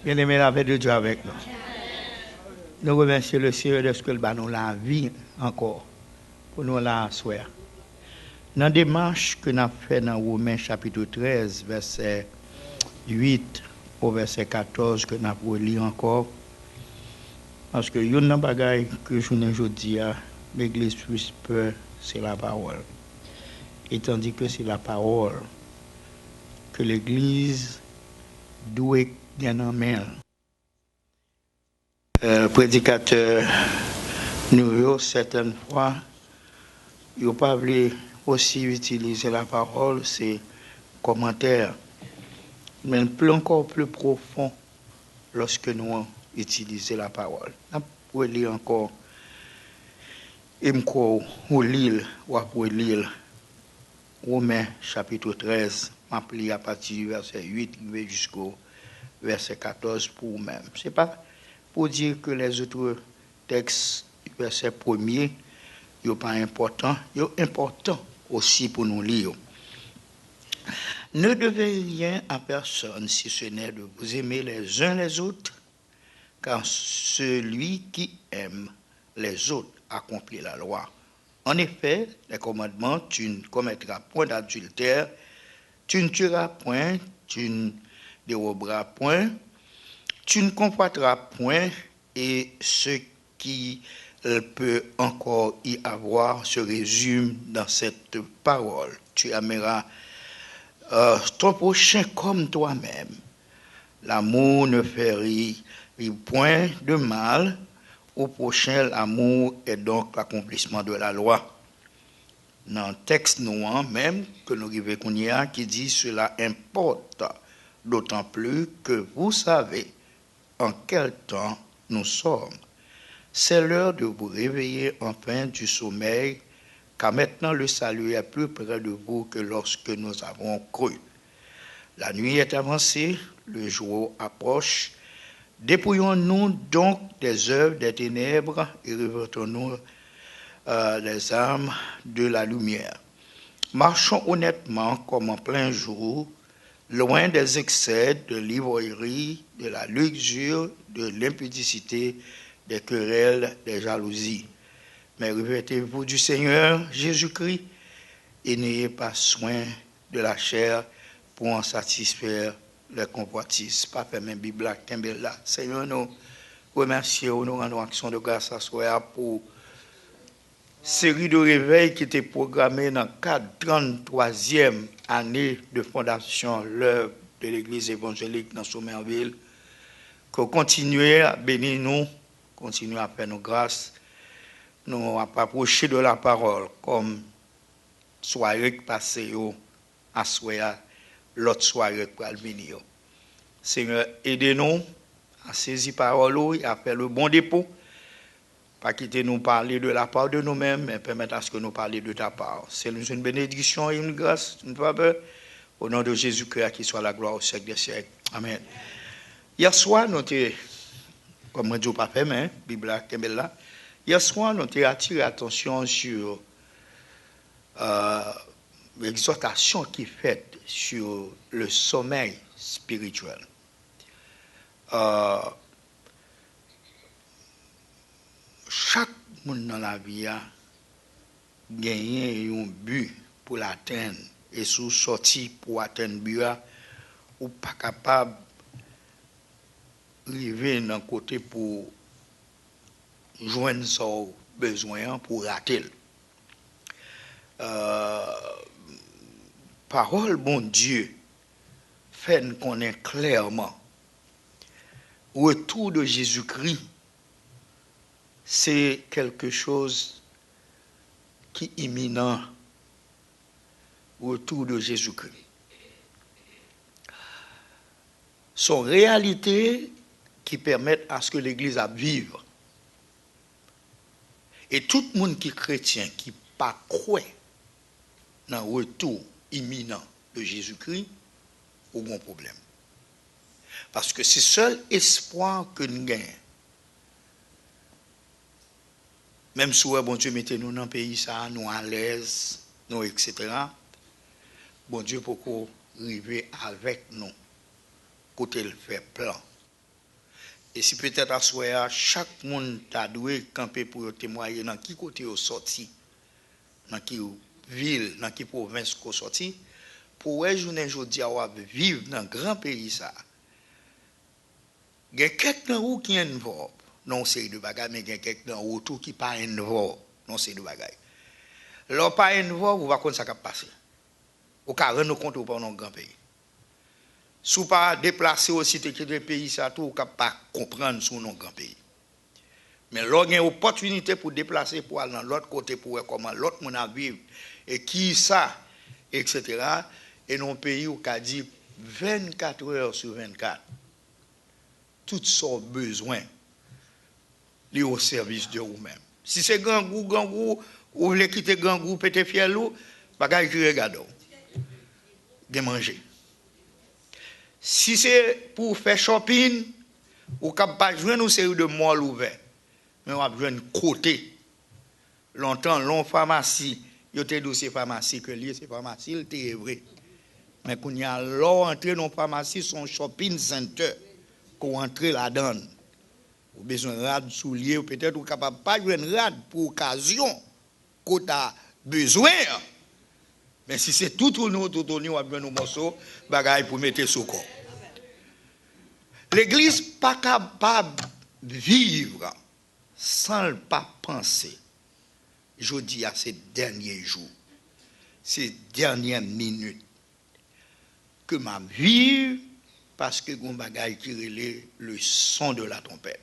Bien-aimé, la paix de Dieu avec nous. Nous remercions le Seigneur de ce que nous la vie encore pour nous la soir. Dans la démarche que nous avons fait dans Romains chapitre 13, verset 8 au verset 14, que nous avons lire encore, parce que il y a un bagage que je ne dis à l'église plus peur, c'est la parole. Et tandis que c'est la parole que l'église doit bien en main. Prédicateur, nous, certaines fois, il n'a pas voulu aussi utiliser la parole, c'est commentaire, mais encore plus profond lorsque nous utilisons la parole. On peut lire encore, ou lire Romains chapitre 13, appelé à partir du verset 8 jusqu'au verset 14 pour vous-même. Ce n'est pas pour dire que les autres textes, verset 1er, ils sont pas importants, ils sont importants aussi pour nous lire. Ne devez rien à personne si ce n'est de vous aimer les uns les autres, car celui qui aime les autres accomplit la loi. En effet, les commandements, tu ne commettras point d'adultère, tu ne tueras point, tu ne déroberas point, tu ne convoiteras point, et ce qui peut encore y avoir se résume dans cette parole. Tu aimeras ton prochain comme toi-même. L'amour ne fait point de mal. Au prochain, l'amour est donc l'accomplissement de la loi. Dans le texte noir même que nous vivons qui dit cela importe, d'autant plus que vous savez en quel temps nous sommes. C'est l'heure de vous réveiller enfin du sommeil, car maintenant le salut est plus près de vous que lorsque nous avons cru. La nuit est avancée, le jour approche. Dépouillons-nous donc des œuvres des ténèbres et revêtons-nous les armes de la lumière. Marchons honnêtement comme en plein jour, loin des excès, de l'ivrognerie, de la luxure, de l'impudicité, des querelles, des jalousies. Mais revêtez-vous du Seigneur Jésus-Christ et n'ayez pas soin de la chair pour en satisfaire les convoitises. Pas faire même Bible là. Seigneur, nous remercions, nous rendons action de grâce à soi pour série de réveils qui était programmée dans le 33e année de fondation l'œuvre de l'Église évangélique dans Sommerville, que continuer à bénir nous, continuer à faire nos grâces, nous approcher de la parole comme soirée passée à soir, l'autre soirée pour venir. Seigneur, aidez-nous à saisir parole et à faire le bon dépôt. Pas quitter nous parler de la part de nous-mêmes, mais permettre à ce que nous parlions de ta part. C'est une bénédiction et une grâce, une faveur. Au nom de Jésus-Christ, qui soit la gloire au siècle des siècles. Amen. Hier soir, nous avons, comme je ne dis pas fait, mais Bible là. Hier soir, nous avons attiré l'attention sur l'exhortation qui est faite sur le sommeil spirituel. Chaque monde dans la vie a gagné un but pour l'atteindre. Et sous sorti pour atteindre le but, ou pas capable d'arriver d'un côté pour joindre son besoin pour rater. Parole bon Dieu fait nous connaître clairement retour de Jésus-Christ, c'est quelque chose qui est imminent. Retour de Jésus-Christ. Sont réalités qui permettent à ce que l'Église a vivre. Et tout le monde qui est chrétien, qui pas croit dans le retour imminent de Jésus-Christ, a un bon problème. Parce que c'est le seul espoir que nous gagnons. Même si bon Dieu mettez nous dans le pays, ça, nous à l'aise, nous, etc. Bon Dieu, pour qu'on arrive avec nous, côté le fait plan Et si peut-être à soir, chaque monde t'a doué camper pour témoigner dans qui côté au sorti, dans qui ville, dans qui province qu'on sorti, pour ouais journée aujourd'hui à vivre dans grand pays ça. Il y a quelqu'un où qui est involvé, non c'est de bagages, mais il y a quelqu'un autour qui pas involvé, non c'est de bagages. L'on pas involvé, vous va connaître ça qui passer. Au cas rendre compte pour un grand pays. Si vous pas déplacer aussi de pays ça tout, vous pas comprendre sur nos grand pays. Mais là, il y a une opportunité pour déplacer pour aller dans l'autre côté pour voir comment l'autre monde a vivre et qui ça, etc. Et nos pays où qu'a dit 24 heures sur 24, tout son besoin lié au service de vous-même. Si c'est grand goût, vous voulez quitter grand goût, pété fier loup, bagage qui regarde, de manger. Si c'est pour faire shopping, ou cap pas joindre une série de malls ouverts, mais on va joindre côté. Longtemps, long pharmacie, il y a des dossiers pharmacie que lié c'est pharmacie, c'est vrai. Mais quand il y a l'or entrer dans pharmacie, son shopping center, qu'on entre là-dedans. Ou besoin de rad soulier, ou peut-être ou capable pas joindre rad pour occasion qu'on a besoin. Mais si c'est tout au nous, on va bien nos morceaux, bagaille pour mettre sous corps. L'église pas capable de vivre sans pas penser. Je dis à ces derniers jours, ces dernières minutes, que ma vie, parce que mon bagaille qui relève le son de la trompette.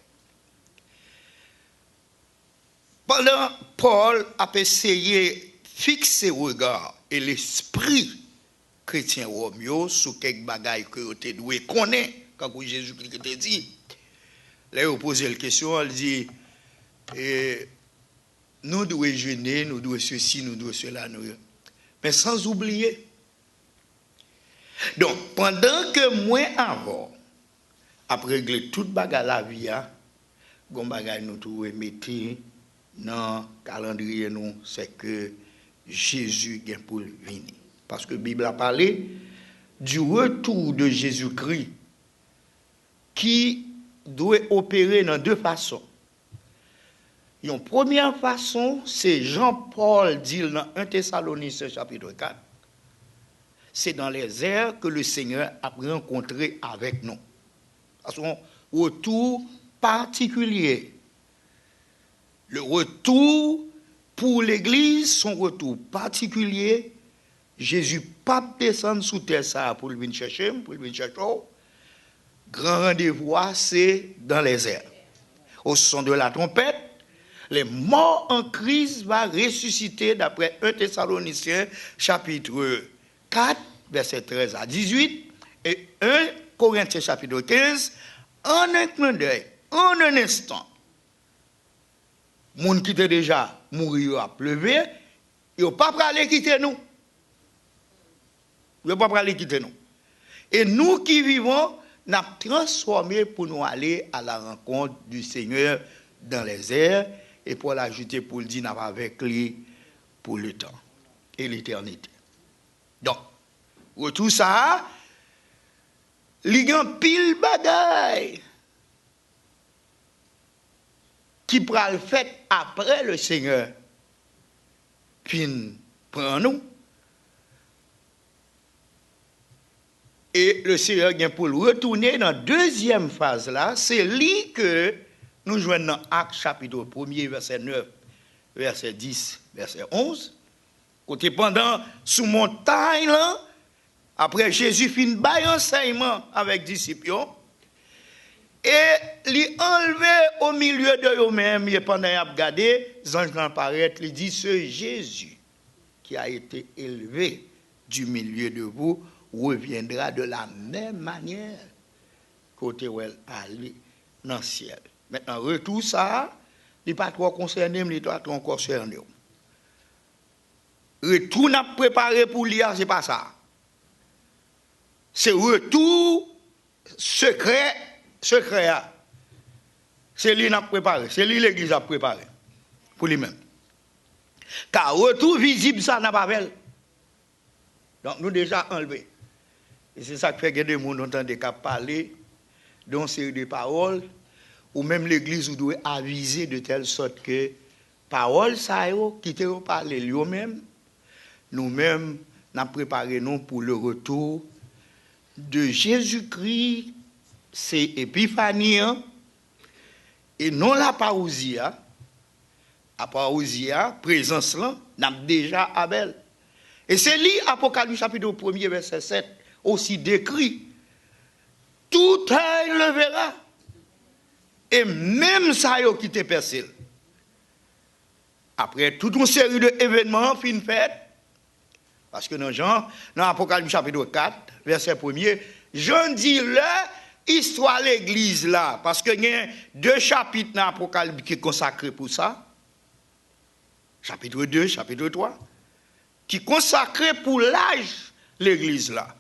Pendant Paul a essayé de fixer le regard et l'esprit chrétien Romeo sur quelques bagailles que vous devez connaître quand Jésus-Christ te dit. Là, il pose la question, il dit, nous devons jeûner, nous devons ceci, nous devons cela, mais sans oublier. Donc, pendant que moi avant, après régler toute bagarre la vie, gon bagay nous tout mettre dans le calendrier nous, c'est que Jésus vient pour venir. Parce que la Bible a parlé du retour de Jésus-Christ qui doit opérer dans deux façons. Une première façon, c'est Jean-Paul dit dans 1 Thessaloniciens chapitre 4, c'est dans les airs que le Seigneur a rencontré avec nous. Son retour particulier. Le retour pour l'Église, son retour particulier. Jésus pas descendre sous terre ça pour venir chercher, pour venir chercher. Grand rendez-vous, c'est dans les airs. Au son de la trompette, les morts en Christ vont ressusciter d'après 1 Thessaloniciens chapitre 4, verset 13 à 18, et 1 Corinthiens chapitre 15, en un clin d'œil, en un instant, moun qui était déjà mourir à pleuver, ils n'ont pas aller quitter nous. Ils n'ont pas aller quitter nous. Et nous qui vivons, nous avons transformé pour nous aller à la rencontre du Seigneur dans les airs, et pour l'ajouter pour le dire, nous avons avec lui pour le temps et l'éternité. Donc, tout ça, il y a pile bagaille qui prend le fait après le Seigneur, puis prend nous. Et le Seigneur vient pour le retourner dans la deuxième phase là, c'est lui que nous joignons dans Actes chapitre 1er, verset 9, verset 10, verset 11. Côté pendant sous montagne là, après Jésus fit un bail enseignement avec disciples et lui enlevé au milieu de eux-mêmes et pendant qu'il a regardé, les anges apparaissent, il dit ce Jésus qui a été élevé du milieu de vous reviendra de la même manière côté où elle allait dans le ciel. Maintenant, retour ça, il n'est pas trop concerné, mais il n'est pas trop concerné. Retour n'a préparé pour lire, ce n'est pas ça. C'est retour secret. C'est lui qui a préparé, c'est lui l'église a préparé pour lui-même. Car retour visible, ça n'a pas fait. Donc nous déjà enlevé. Et c'est ça qui fait que des gens entendent parler d'une série de paroles ou même l'église ou doit aviser de telle sorte que parole ça yo qui te parler lui-même nous-mêmes n'a préparé nous pour le retour de Jésus-Christ, c'est Épiphanie et non la parousia. À parousia, présence là, n'a déjà Abel. Et c'est lui, Apocalypse chapitre 1er, verset 7, aussi décrit. Tout œil le verra. Et même ça yo qui te percé. Après toute une série d'événements fin fait, parce que dans Apocalypse chapitre 4, verset 1er, Jean dit là, histoire l'église là, parce que il y a 2 chapitres dans Apocalypse qui sont consacrés pour ça. Chapitre 2, chapitre 3, qui sont consacrés pour l'âge l'église là.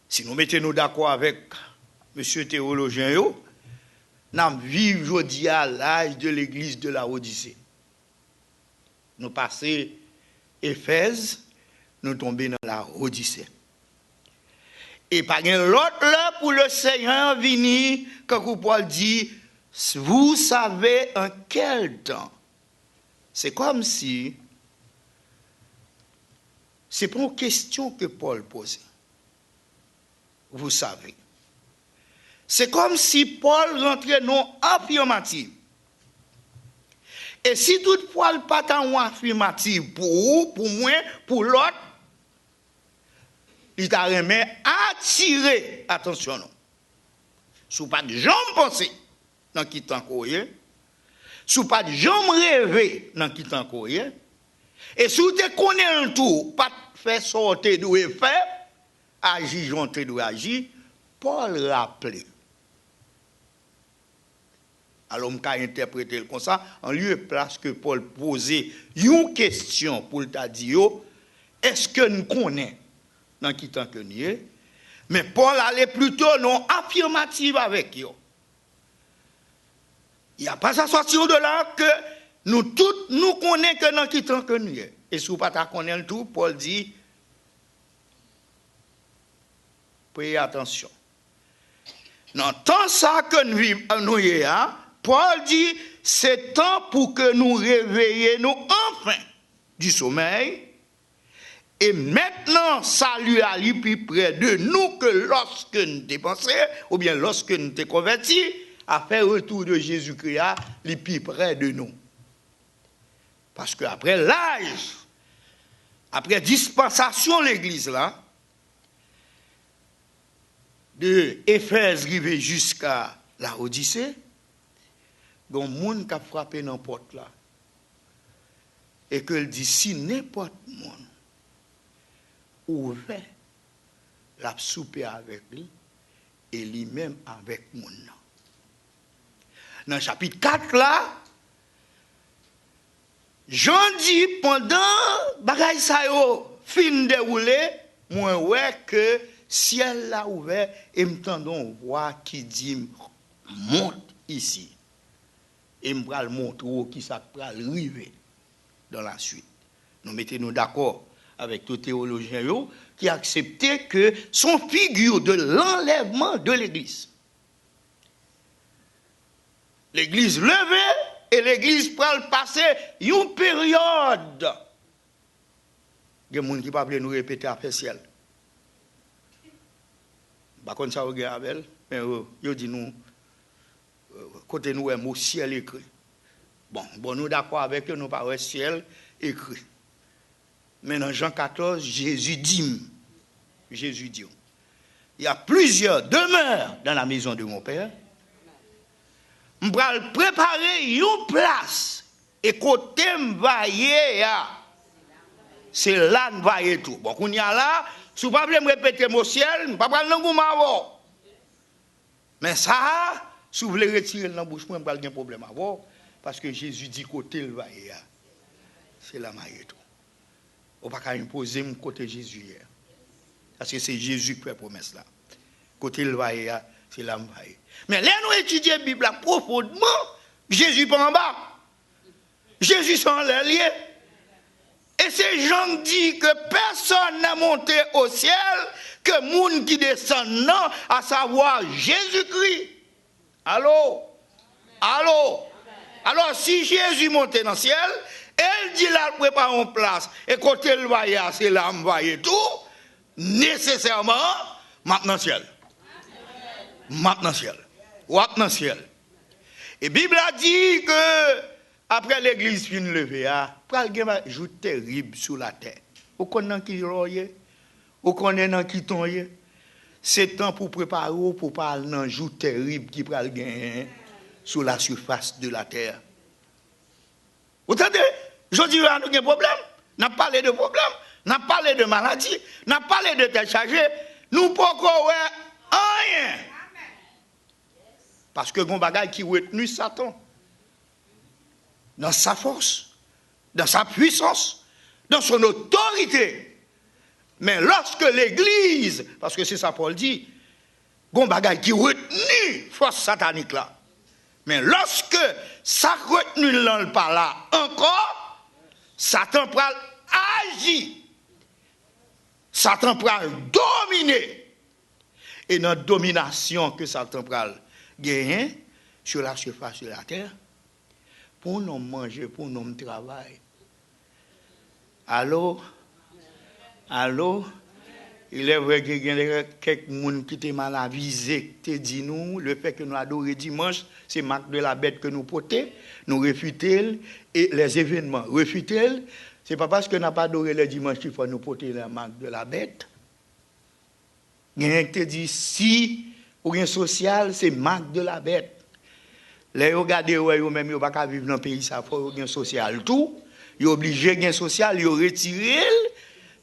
Si nous mettons d'accord avec monsieur théologien, nous vivons aujourd'hui à l'âge de l'église de la Odyssée. Nous passons Éphèse, nous tombons dans la Odyssée. Et pas l'autre là pour le Seigneur venir, quand Paul dit, vous savez en quel temps. C'est comme si, c'est pas une question que Paul posait. Vous savez. C'est comme si Paul rentrait non affirmatif. Et si toutefois le pas en affirmatif pour vous, pour moi, pour l'autre, il t'a remis attirer attention. Sous pas de jambes penser dans qui t'en courrier, sous pas de jambes rêver dans qui t'en courrier, et sous te connais un tout, pas faire sortir d'où est fait, agir, jonter d'où agir, Paul rappelait. Alors, on peut interpréter comme ça, en lieu et place que Paul posait une question pour te dire, est-ce que nous connaissons dans qui tant que nous est? Mais Paul allait plutôt non affirmative avec eux. Il n'y a pas à sortir de là que nous tous nous connaissons que dans qui tant que nous est. Et si vous ne connaissez pas tout, Paul dit, payez attention. Dans temps ça que nous vivons, Paul dit, c'est temps pour que nous réveillions enfin du sommeil. Et maintenant, salut à lui plus près de nous que lorsque nous dépensons, ou bien lorsque nous sommes convertis, à faire retour de Jésus-Christ, les plus près de nous. Parce qu'après l'âge, après dispensation l'église là, de Éphèse arrivé jusqu'à la Odyssée, il y a un monde qui a frappé dans la porte là. Et qu'il dit, si n'importe monde ouvert, l'a souper avec lui, et lui-même avec mon nom. Dans le chapitre 4 là, Jean dit, pendant bagay sa yo fin déroulé, moi ouais que ciel là ouvert, et m'tendons voix qui dit, monte ici. Et m'pral montrer qui ça pral arriver dans la suite. Nous mettons-nous d'accord avec tout théologien qui acceptait que son figure de l'enlèvement de l'église. L'église levée et l'église pral passer une période. Il y a des gens qui ne peuvent pas nous répéter à faire ciel. Par contre, ça regarde Abel, mais il dit nous, côté nous, un ciel écrit. Bon, nous d'accord avec eux, nous parlons ciel écrit. Mais dans Jean 14, Jésus dit, il y a plusieurs demeures dans la maison de mon Père. Je vais préparer une place. Et côté m'vailler, c'est là m'vailler tout. Bon, qu'on y a là, si vous ne pouvez pas me répéter mon ciel, je ne vais pas prendre l'engouement. Mais ça, si vous voulez retirer dans la bouche, je n'ai pas de problème avant. Parce que Jésus dit côté le vailler, c'est là m'vailler tout. On ne peut pas imposer mon côté Jésus hier. Parce que c'est Jésus qui fait la promesse là. Côté le vailler, c'est là m'vailler. Mais là, nous étudions la Bible profondément, Jésus pas en bas. Jésus sont en l'air lié. Et ces gens disent que personne n'a monté au ciel que monde qui descend, non, à savoir Jésus-Christ. Allô? Allô? Alors, si Jésus monte dans le ciel, elle dit là, prépare une place, et quand elle va y aller, c'est là, on va y tout, nécessairement, maintenant ciel. Maintenant ciel. Maintenant ciel. Et la Bible a dit que, après l'église fin levée, il y a un jour terrible sur la terre. Vous connaissez qui roye? Vous connaissez qui tombe? C'est temps pour préparer, pour parler d'un jour terrible qui va gagner sur la surface de la terre. Vous entendez? Je dis, nous avons un problème. Nous avons parlé de problème. Nous avons parlé de maladie. Nous avons parlé de tête chargée. Nous ne pouvons pas rien. Parce que mon bagage qui retenu Satan dans sa force, dans sa puissance, dans son autorité. Mais lorsque l'Église, parce que c'est ça Paul dit, bon bagage qui retenu force satanique là. Mais lorsque ça retenu là par là encore, Satan prend agir. Satan prend dominer. Et dans la domination que Satan prend gagner sur la surface de la terre, pour nous manger, pour nous travailler. Allô? Allô? Il est vrai qu'il y a quelques personnes qui sont mal avisés, qui dit nous, le fait que nous adorons dimanche, c'est marque de la bête que nous portons, nous refutons, et les événements refutons. Ce n'est pas parce que nous n'avons pas adoré le dimanche qu'il faut nous porter la marque de la bête. Il y a qui dit si, ou un social, c'est marque de la bête. Les regardez, même, ils ne peuvent pas vivre dans le pays, ça faut un social tout. Ils sont obligés de un social, ils retiré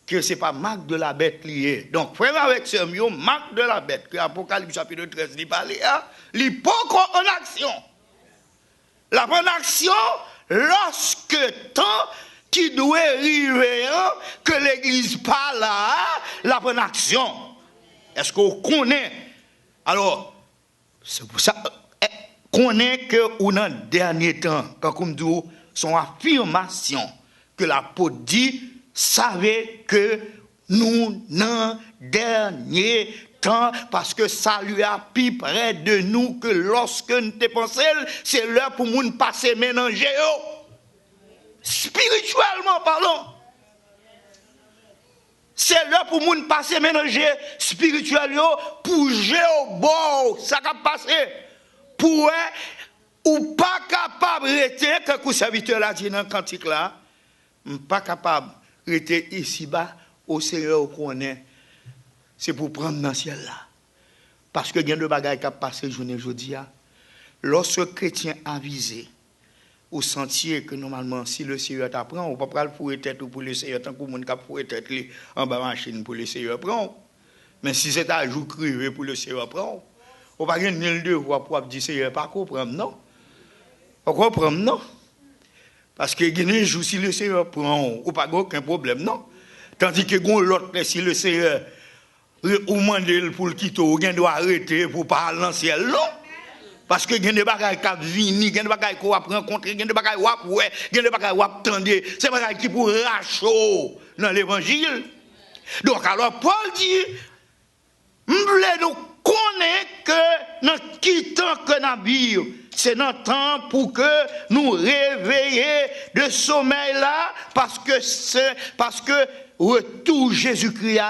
que ce n'est pas marque de la bête liée. Donc, frère avec ce mot, marque de la bête, que l'Apocalypse chapitre 13 dit parler, il peut en action. La bonne action, lorsque tant qui doit arriver, que l'église parle là, la bonne action. Est-ce qu'on connaît? Alors, c'est pour ça qu'on est que dans le dernier temps, quand on dit son affirmation, que l'apôtre dit, savez que nous, dans le dernier temps, parce que ça lui a plus près de nous que lorsque nous dépensons, c'est l'heure pour nous passer mélanger. Spirituellement parlant. C'est l'heure pour nous passer mélanger spirituellement pour jouer au bord. Ça va passer. Pour ou pas capable de rester, que le serviteur l'a dit dans le cantique là, pas capable de rester ici-bas, au Seigneur qu'on est. C'est pour prendre dans le ciel là. Parce que il y a deux bagages qui passent journée aujourd'hui. Lorsque chrétien avisé, au sentier que normalement, si le Seigneur t'apprend, on ne peut pas le fouiller tête pour le Seigneur, tant que le monde a fouillé tête en bas machine pour le Seigneur prendre. Mais si c'est un jour crivé pour le Seigneur prendre, on ne va pas ni le devoir pour dire Seigneur, pas comprendre, non. On comprend, non. Parce que il y a un jour, si le Seigneur prend, on n'a pas aucun problème, non. Tandis que l'autre, si le Seigneur ou demande pour le quitter, on doit arrêter pour parler dans le ciel, non. Parce que il y a des bagages qui viennent, il y a des bagages qui vont rencontrer, il y a des bagages qui vont voir, il y a des bagages qui vont attendre. C'est des bagages qui pour racher dans l'évangile. Donc, alors, Paul dit, nous connaissons que dans quittant que nous vivons, c'est notre temps pour que nous réveillions de sommeil là, parce que retour Jésus-Christ,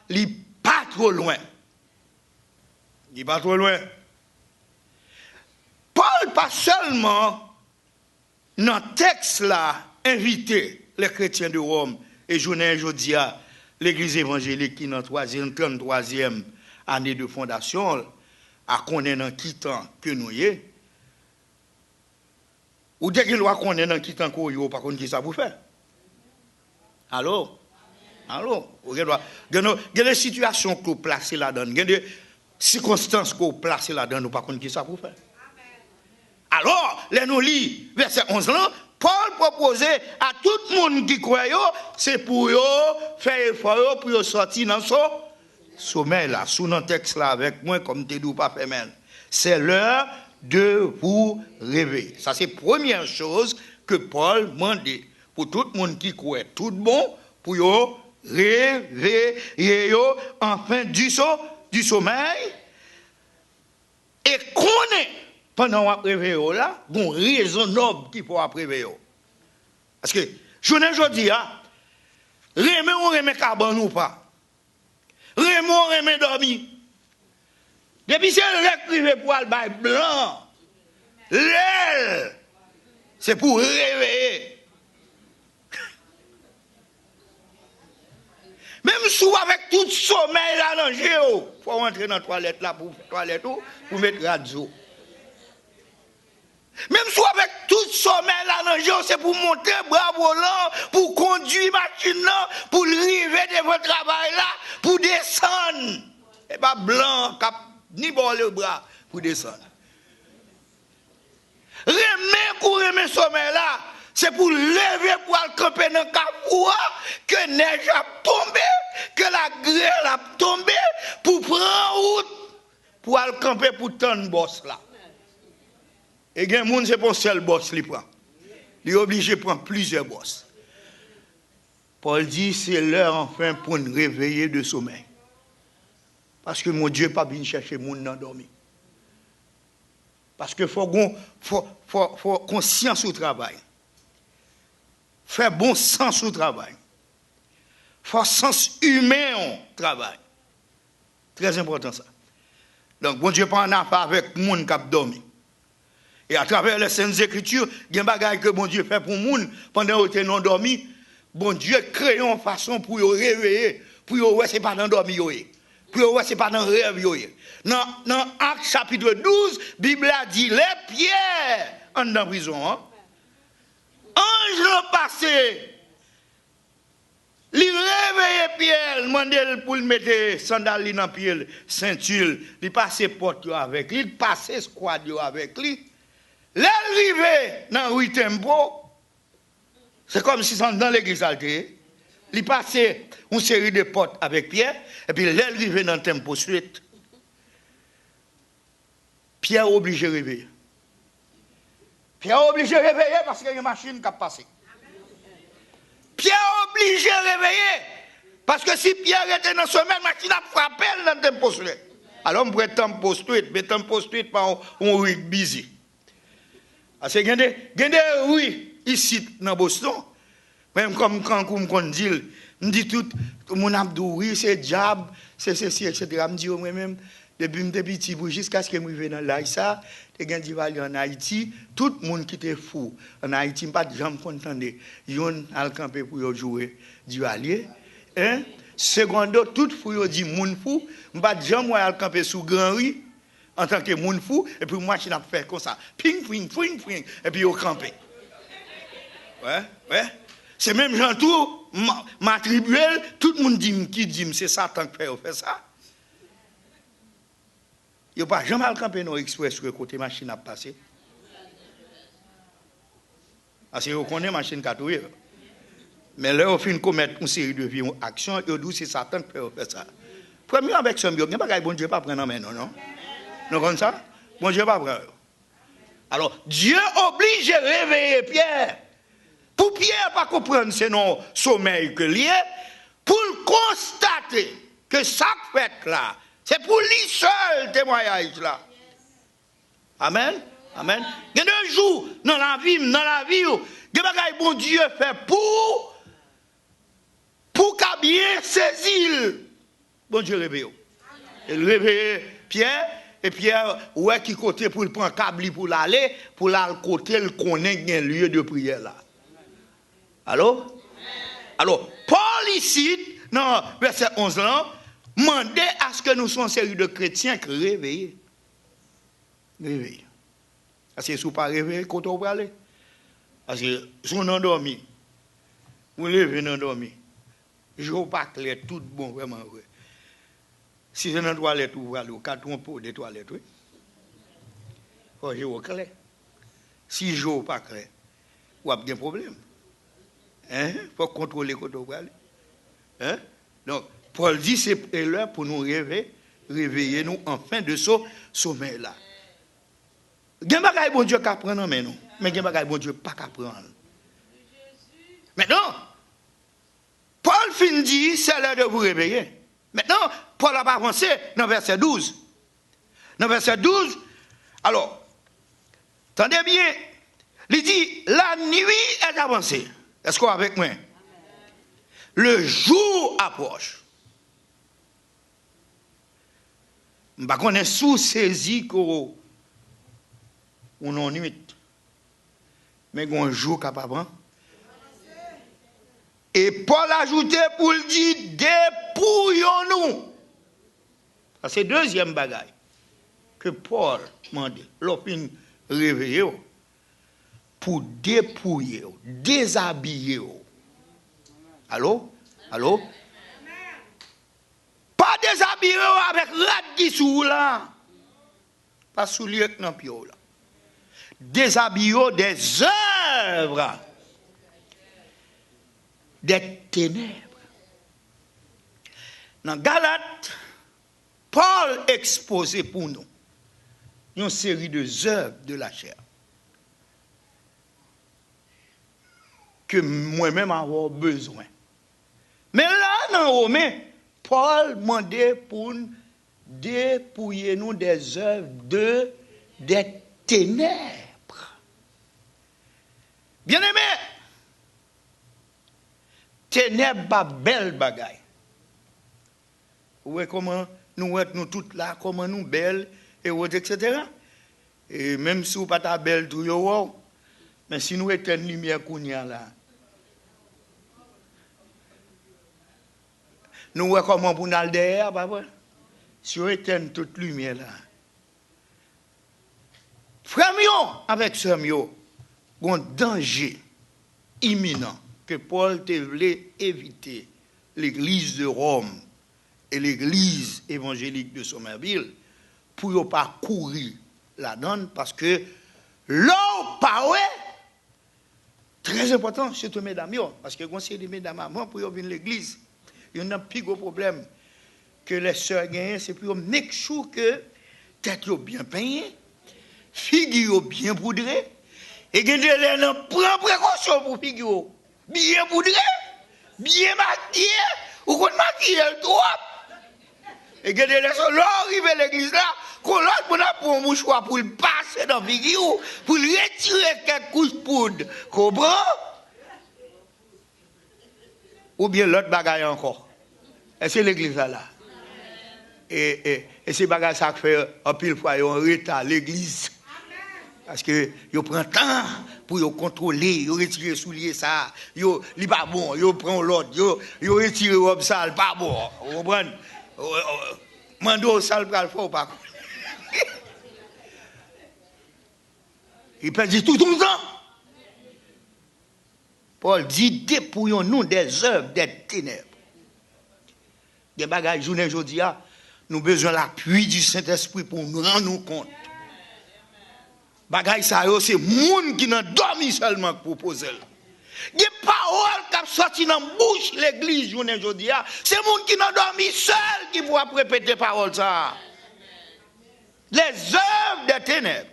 il n'est pas trop loin. Il n'est pas trop loin. Paul, pas seulement, dans le texte là, invité les chrétiens de Rome, et aujourd'hui, l'église évangélique qui est dans la 33e année de fondation, à connaître dans qui temps que nous y est, ou dès qu'il doit connaître dans qui temps que nous y est, par contre, qui ça vous fait? Allô? Allô? Il y a des situations que vous placez là-dedans, il y a des circonstances que vous placez là-dedans, par contre, qui ça vous fait? Alors, les nous lit, verset 11 là, Paul proposait à tout le monde qui croit, c'est pour faire effort pour sortir dans son sommeil là, sous notre texte là avec moi, comme tu dis pas fait même. C'est l'heure de vous réveiller. Ça, c'est la première chose que Paul demandait pour tout le monde qui croit, tout bon, pour réveiller enfin du sommeil et connaître pendant qu'on réveille là, il y a une raison noble qui peut réveiller. Parce que, je ne dis pas, remet ou remet carbone ou pas. Remet ou remet dormi. Depuis c'est le privé pour le bail blanc, l'aile, c'est pour réveiller. Même si avec tout sommeil là dans le géo, il faut rentrer dans la toilette là pour mettre radio. Même si avec tout sommeil là dans le géo, c'est pour monter bras volant, pour conduire machine là, pour arriver de votre travail là, pour descendre. Et pas blanc, ni bon le bras pour descendre. Remet sommeil là, c'est pour lever pour aller camper dans le capoua, que neige a tombé, que la grêle a tombé, pour prendre route, pour aller camper pour tendre boss là. Et il y a des gens qui ne seul boss qui prend. Il est obligé de prendre plusieurs boss. Paul dit, c'est l'heure enfin pour nous réveiller de sommeil. Parce que mon Dieu n'est pas venu chercher mon dans dormir. Parce qu'il faut conscience au travail. Faire bon sens au travail. Faire sens humain au travail. Très important ça. Donc, bon Dieu n'est pas en affaire avec le monde qui a dormi. Et à travers les Saintes Écritures, il y a des choses que bon Dieu fait pour le monde pendant qu'ils n'ont dormi. Bon Dieu crée une façon pour les réveiller, pour les ce n'est pas dans le dormi. Pour ce n'est pas dans le rêve. Dans Actes chapitre 12, la Bible a dit les pierres en dans la prison. Ange l'ont passé. Il réveille Pierre, demande pour le mettre sandales dans pied, ceinture, il passe porte avec lui, il passe squad avec lui. L'arrivée dans rue Tempo, c'est comme si c'est dans l'église altée. Il passe une série de portes avec Pierre, et puis l'arrivée dans Tempo suite. Pierre est obligé de réveiller. Pierre est obligé de réveiller parce qu'il y a une machine qui a passé. Pierre est obligé de réveiller. Parce que si Pierre était dans ce même machine a frappé dans Tempo suite. Alors on pourrait Tempo suite, mais Tempo suite par un rugby. Parce que il y a des rues ici dans Boston, même comme quand on dit, on dit tout, mon abdou, oui, c'est diable, c'est ceci, etc. Je me dis moi-même, depuis que je suis petit, jusqu'à ce que je vienne dans l'Aïssa, il y a des gens en Haïti, tout le monde qui était fou. En Haïti, je ne pas de gens contenter. Ils ont à camper pour jouer du allié. Secondo, tout fou, dit moun fou, je ne pas de gens à camper sous grand rue. En tant que moun fou, et puis moi, je n'ai fait comme ça. Ping, ping, ping, ping, et puis au campé. Ouais. C'est même gens tout, m'attribuer, tout le monde dit, c'est Satan qui fait ça. Il n'y a pas jamais camper dans l'express sur le côté machine à passer. Parce que vous connaissez la machine qui a tout. Mais là, au fin de commettre une série de actions, il dit c'est Satan qui fait ça. Premier avec son bio, il n'y a pas de bon Dieu pas prendre en main, non? Non, comme ça? Bon Dieu pas prendre. Alors, Dieu oblige à réveiller Pierre. Pour Pierre, pas comprendre c'est non sommeil que lié, pour constater que ça fait là, c'est pour lui seul témoignage là. Amen. Amen. Il y a des jours dans la vie, il y a des choses bon Dieu fait pour qu'à bien saisir. Bon Dieu réveille. Il réveille Pierre. Et Pierre, ouais, qui côté pour le prendre câble pour l'aller, pour l'aller côté, il connaît un lieu de prière là. Allô? Alors, Paul ici, dans verset 11 là, demandait à ce que nous soyons une série de chrétiens qui réveillent. Réveillent. Parce que si vous ne pas réveillé, quand on va aller. Parce que si on endormi, vous levez dans dormi, je ne pas clair, tout bon, vraiment vrai. Si c'est dans la toilette, vous allez au carton pour des toilettes, oui. Il faut jouer au clair. Si je joue pas clair, vous avez un problème. Il faut contrôler quand vous allez. Donc, Paul dit c'est l'heure pour nous réveiller nous enfin de ce sommeil-là. Il y a des choses bon Dieu qui apprend, mais non. Mais il y a des choses bon Dieu pas qu'à prendre. Maintenant, Paul fin dit c'est l'heure de vous réveiller. Maintenant, Paul a avancé dans verset 12. Dans verset 12, alors, Tendez bien. Il dit, la nuit est avancée. Est-ce qu'on est avec moi? Le jour approche. Je ne sais pas sous-saisi qu'on a nuit. Mais un jour capable. Et Paul ajoutait pour le dire, dépouillons-nous. C'est le deuxième bagaille que Paul m'a dit. L'opine réveillé pour dépouiller, déshabiller. Allô? Allô? Pas déshabiller avec rat qui sous là. Pas soulier dans pio là. Déshabiller des œuvres des ténèbres. Dans Galates, Paul exposait pour nous une série de œuvres de la chair que moi-même avoir besoin. Mais là, dans Romains, Paul demandait pour nous dépouiller nous des œuvres des ténèbres. Bien-aimé, ténèbres, pas belle bagaille. Vous voyez comment nous toutes là, comment nous belles, et autres, etc. Et même si vous pas ta belle tout yo, mais si nous étions une lumière qu'on y a là, nous voyons comment pour nous aller derrière, pas vrai? Si vous étions toute lumière là. Frère mio, avec sœur mio, un danger imminent que Paul voulait éviter l'église de Rome et l'église évangélique de Somerville pour ne pas courir la donne parce que l'eau paraît très important, surtout mesdames, parce que quand c'est des mesdames avant pour venir à l'église, il y a un plus gros problème que les sœurs gagnent, c'est pour make sure que tête bien peignée, figure bien poudrée, et que les prend précaution pour figure bien poudrée, bien maquillée, ou qu'on maquille le trop. Et que les gens arrivent à l'église là, qu'on l'a pour un mouchoir pour le passer dans la figure, pour lui retirer quelques couches de poudre. Comprends? Ou bien l'autre bagaille encore. Et c'est l'église là. Et c'est bagaille ça fait un pile fois en retard l'église. Parce que yo prend temps pour yo contrôler, yo retirer soulier ça, yo li pas bon, yo prend l'autre, yo retirer robe sale pas bon. Vous comprenez? Mando sale pral faut pas. Il perd tout le temps. Paul dit dépouillons-nous des œuvres des ténèbres. Des bagages journée aujourd'hui, nous avons besoin de l'appui du Saint-Esprit pour nous rendre compte. Bagay ça c'est monde qui n'a dormi seulement pour poser. Des paroles qui sorti dans bouche l'église journée aujourd'hui, c'est monde qui n'a dormi seul qui pourra répéter paroles ça. Les œuvres des ténèbres.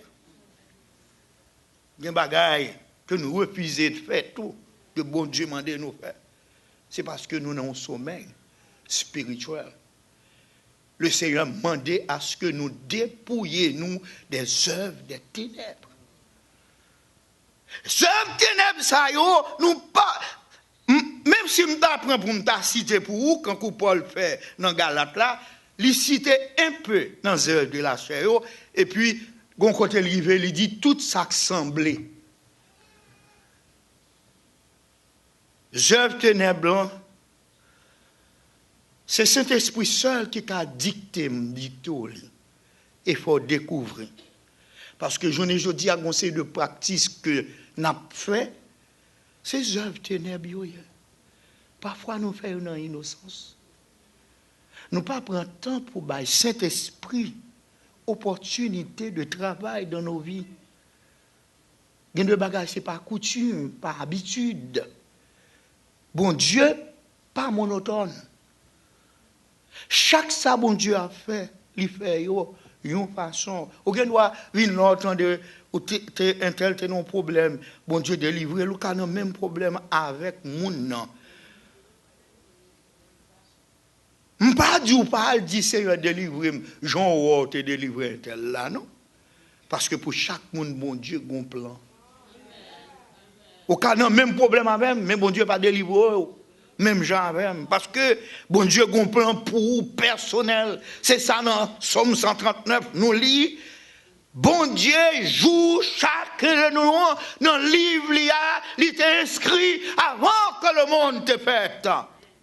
Des bagay que nous refusons de faire tout que bon Dieu m'a demandé de nous faire. C'est parce que nous avons un sommeil spirituel. Le Seigneur demandait à ce que nous dépouillions des œuvres des ténèbres. Ces œuvres des ténèbres, ça y est, nous pas. Même si je t'apprends pour me citer pour vous, quand Paul fait dans Galate là, il cite un peu dans les œuvres de la chair, et puis, quand côté il dit tout ça semblé. Les œuvres ténèbres, c'est Saint-Esprit seul qui a dicté, et il faut découvrir. Parce que je ne dis à conseil de practice que nous avons fait, ces œuvres ténèbres, parfois nous faisons une innocence. Nous ne prenons pas le temps pour bailler Saint-Esprit opportunité de travail dans nos vies. Il y a des bagages, ce n'est pas coutume, pas habitude. Bon Dieu, pas monotone. Chaque ça, bon Dieu a fait, il fait une façon. Aucun doit venir entendre un tel non problème. Bon Dieu délivrer, nous avons le même problème avec moun. Pas du Seigneur délivrer, Jean ou te délivrer un tel là, non? Parce que pour chaque monde, bon Dieu, a un plan. Au cas d'un même problème avec, mais bon Dieu pas délivré. Même gens avec. Parce que bon Dieu a un plan pour vous personnel. C'est ça dans Somme 139, nous lit. Bon Dieu joue chaque nous dans le livre, il est inscrit avant que le monde te fait.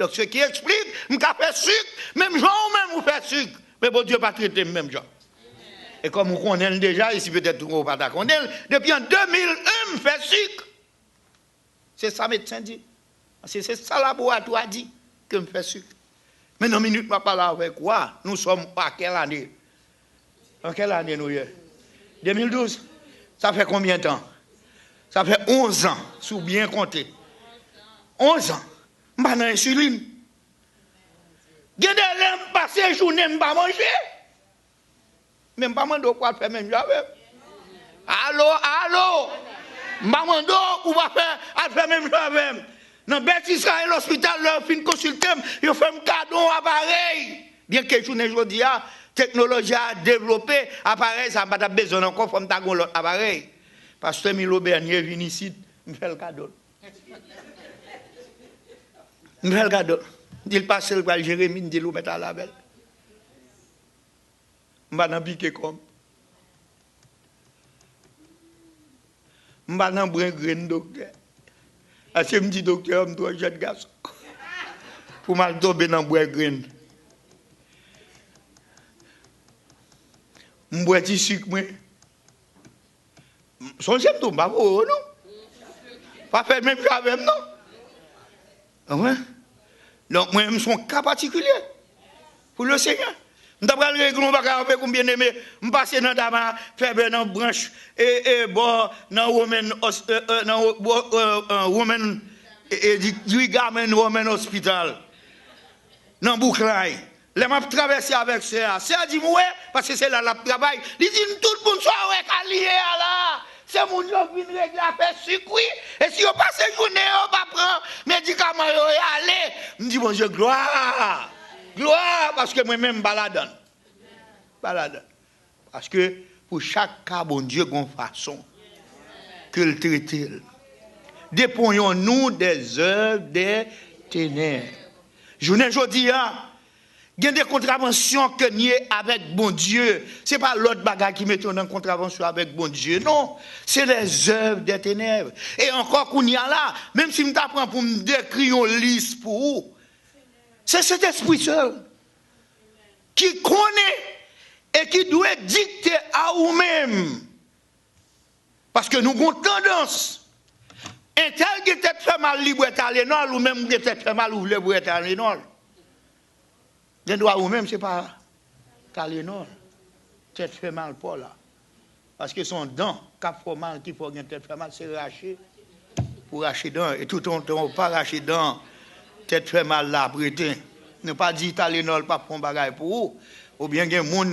Donc ce qui explique, je fais sucre, même gens ou même vous faites sucre. Mais bon Dieu pas traiter même gens. Et comme vous connaissez déjà, ici peut-être vous ne pas connaître, depuis en 2001, je fais sucre. C'est ça médecin dit. C'est ça laboratoire dit que je fais sucre. Mais dans une minute, je parle avec quoi? Nous sommes à quelle année? En quelle année nous sommes? 2012, ça fait combien de temps? Ça fait 11 ans, si vous bien compter. 11 ans. Je suis dans l'insuline. Il y a des lampes passées, journée, je ne pas manger. Même pas manger quoi faire même job. Allô. Je ne pas manger ou pas faire même job. Dans Beth Israël, l'hôpital, leur fin consulter, ils font un cadeau appareil. Bien que journée aujourd'hui, technologie a développé, appareil, ça n'a pas besoin encore, il faut que l'autre appareil. Pasteur Milo Bernier vient ici, il me fait le cadeau. Il me fait le cadeau. Il passe le Jérémie, il dit, il met à la belle. Je ne vais pas piquer comme. Je ne vais pas prendre docteur. Parce que je me dis, docteur, je dois jeter garçon. Pour mal tomber dans le bois grain. Je bois du sucre, moi. Son symptôme, pas pour non? Pas faire même chose avec non? Ouais. Donc, moi, je suis un cas particulier pour le Seigneur. Je vais régler combien aimé. Je passe dans la faire dans branche et bon, dans Women Women Hospital. Dans Bouclaï. Les m'a traversé avec ça. C'est à dire, ouais, parce que c'est là le travail. Il dit, tout le monde soit allié à là. C'est mon job qui vient régler à faire sucre. Et si on passe une journée, on va prendre médicaments et aller. Je me dis, bon Dieu, gloire. Gloire, parce que moi-même, baladon. Parce que pour chaque cas, bon Dieu, il y a une façon que le traiter. Dépouillons-nous des œuvres des ténèbres. Je ne dis pas. Il y a des contraventions que nous avec bon Dieu. Ce n'est pas l'autre bagage qui met en contravention avec bon Dieu. Non, c'est les œuvres des ténèbres. Et encore qu'on y a là, même si je t'apprends pour me décrire une liste pour vous, c'est cet esprit seul qui connaît et qui doit dicter à vous-même. Parce que nous avons tendance, un tel qui peut-être fait mal, il doit aller non, ou même qui peut-être fait mal, il doit aller non. Les doigts vous-même, ce n'est pas Talénol. Tête fait mal pour là. Parce que son dent, cap fait mal, qui faut tête fait mal, c'est raché. Pour racher dent. Et tout le temps, pas racher dent, tête fait mal là, prêté. Ne pas dire Talénol, pas prendre bagaille pour vous. Ou bien qu'il y a des gens,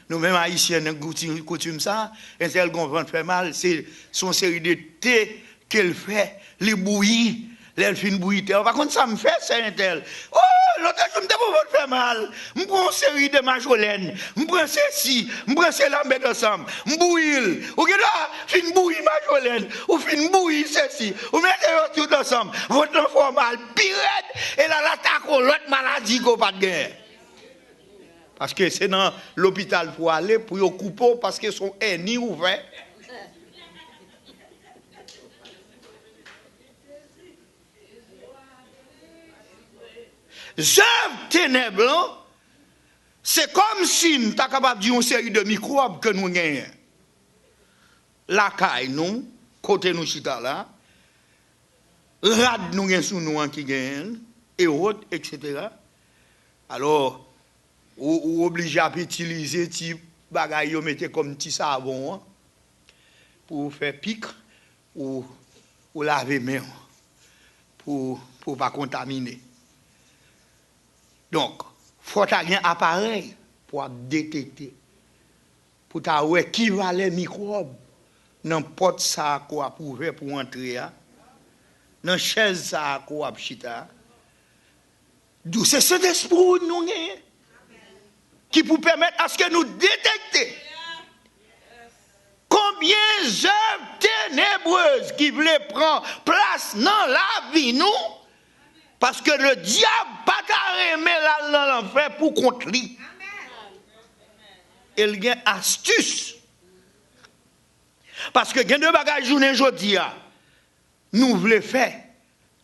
nous-mêmes haïtiens, nous coutume ça, et tel qu'on fait mal, c'est son série de thé qu'elle fait, les bouillies. L'elle fait une bouillie. Par contre, ça me fait, c'est un tel. Oh, l'autre jour, je me faire mal. Je prends une série de majolaines. Je prends ceci. Je prends cela, je mets ensemble. Je bouille. Ou bien là, je fais une bouillie majolaine. Ou fais une bouillie ceci. Ou mettez tout ensemble. Votre enfant mal, pirate. Et là, l'attaque, l'autre maladie qu'on pas de guerre. Parce que c'est dans l'hôpital pour aller, pour y couper, parce que son hernie ouvert. Œuvres ténèbres, c'est comme si nous sommes capables de dire une série de microbes que nous gagnons. La caille, nous, côté nous chita là, rad nous gagnons sous nous qui gagnent, et autres, etc. Alors, ou obligé à utiliser des bagailles, mettez comme petit savon, pour faire pique, ou laver main, pour ne pas contaminer. Donc, il faut avoir un appareil pour détecter, pour savoir qui va les microbes dans le pot ça qu'on a prouvé pour entrer, dans la chaise ça qu'on a chita. D'où c'est cet esprit nous qui pour permettre à ce que nous détecter combien d'œuvres ténébreuses qui voulaient prendre place dans la vie, nous, parce que le diable pas carrément là dans l'enfer pour contre lui. Il y a astuce. Parce que il y a deux bagages journée aujourd'hui, nous voulons faire,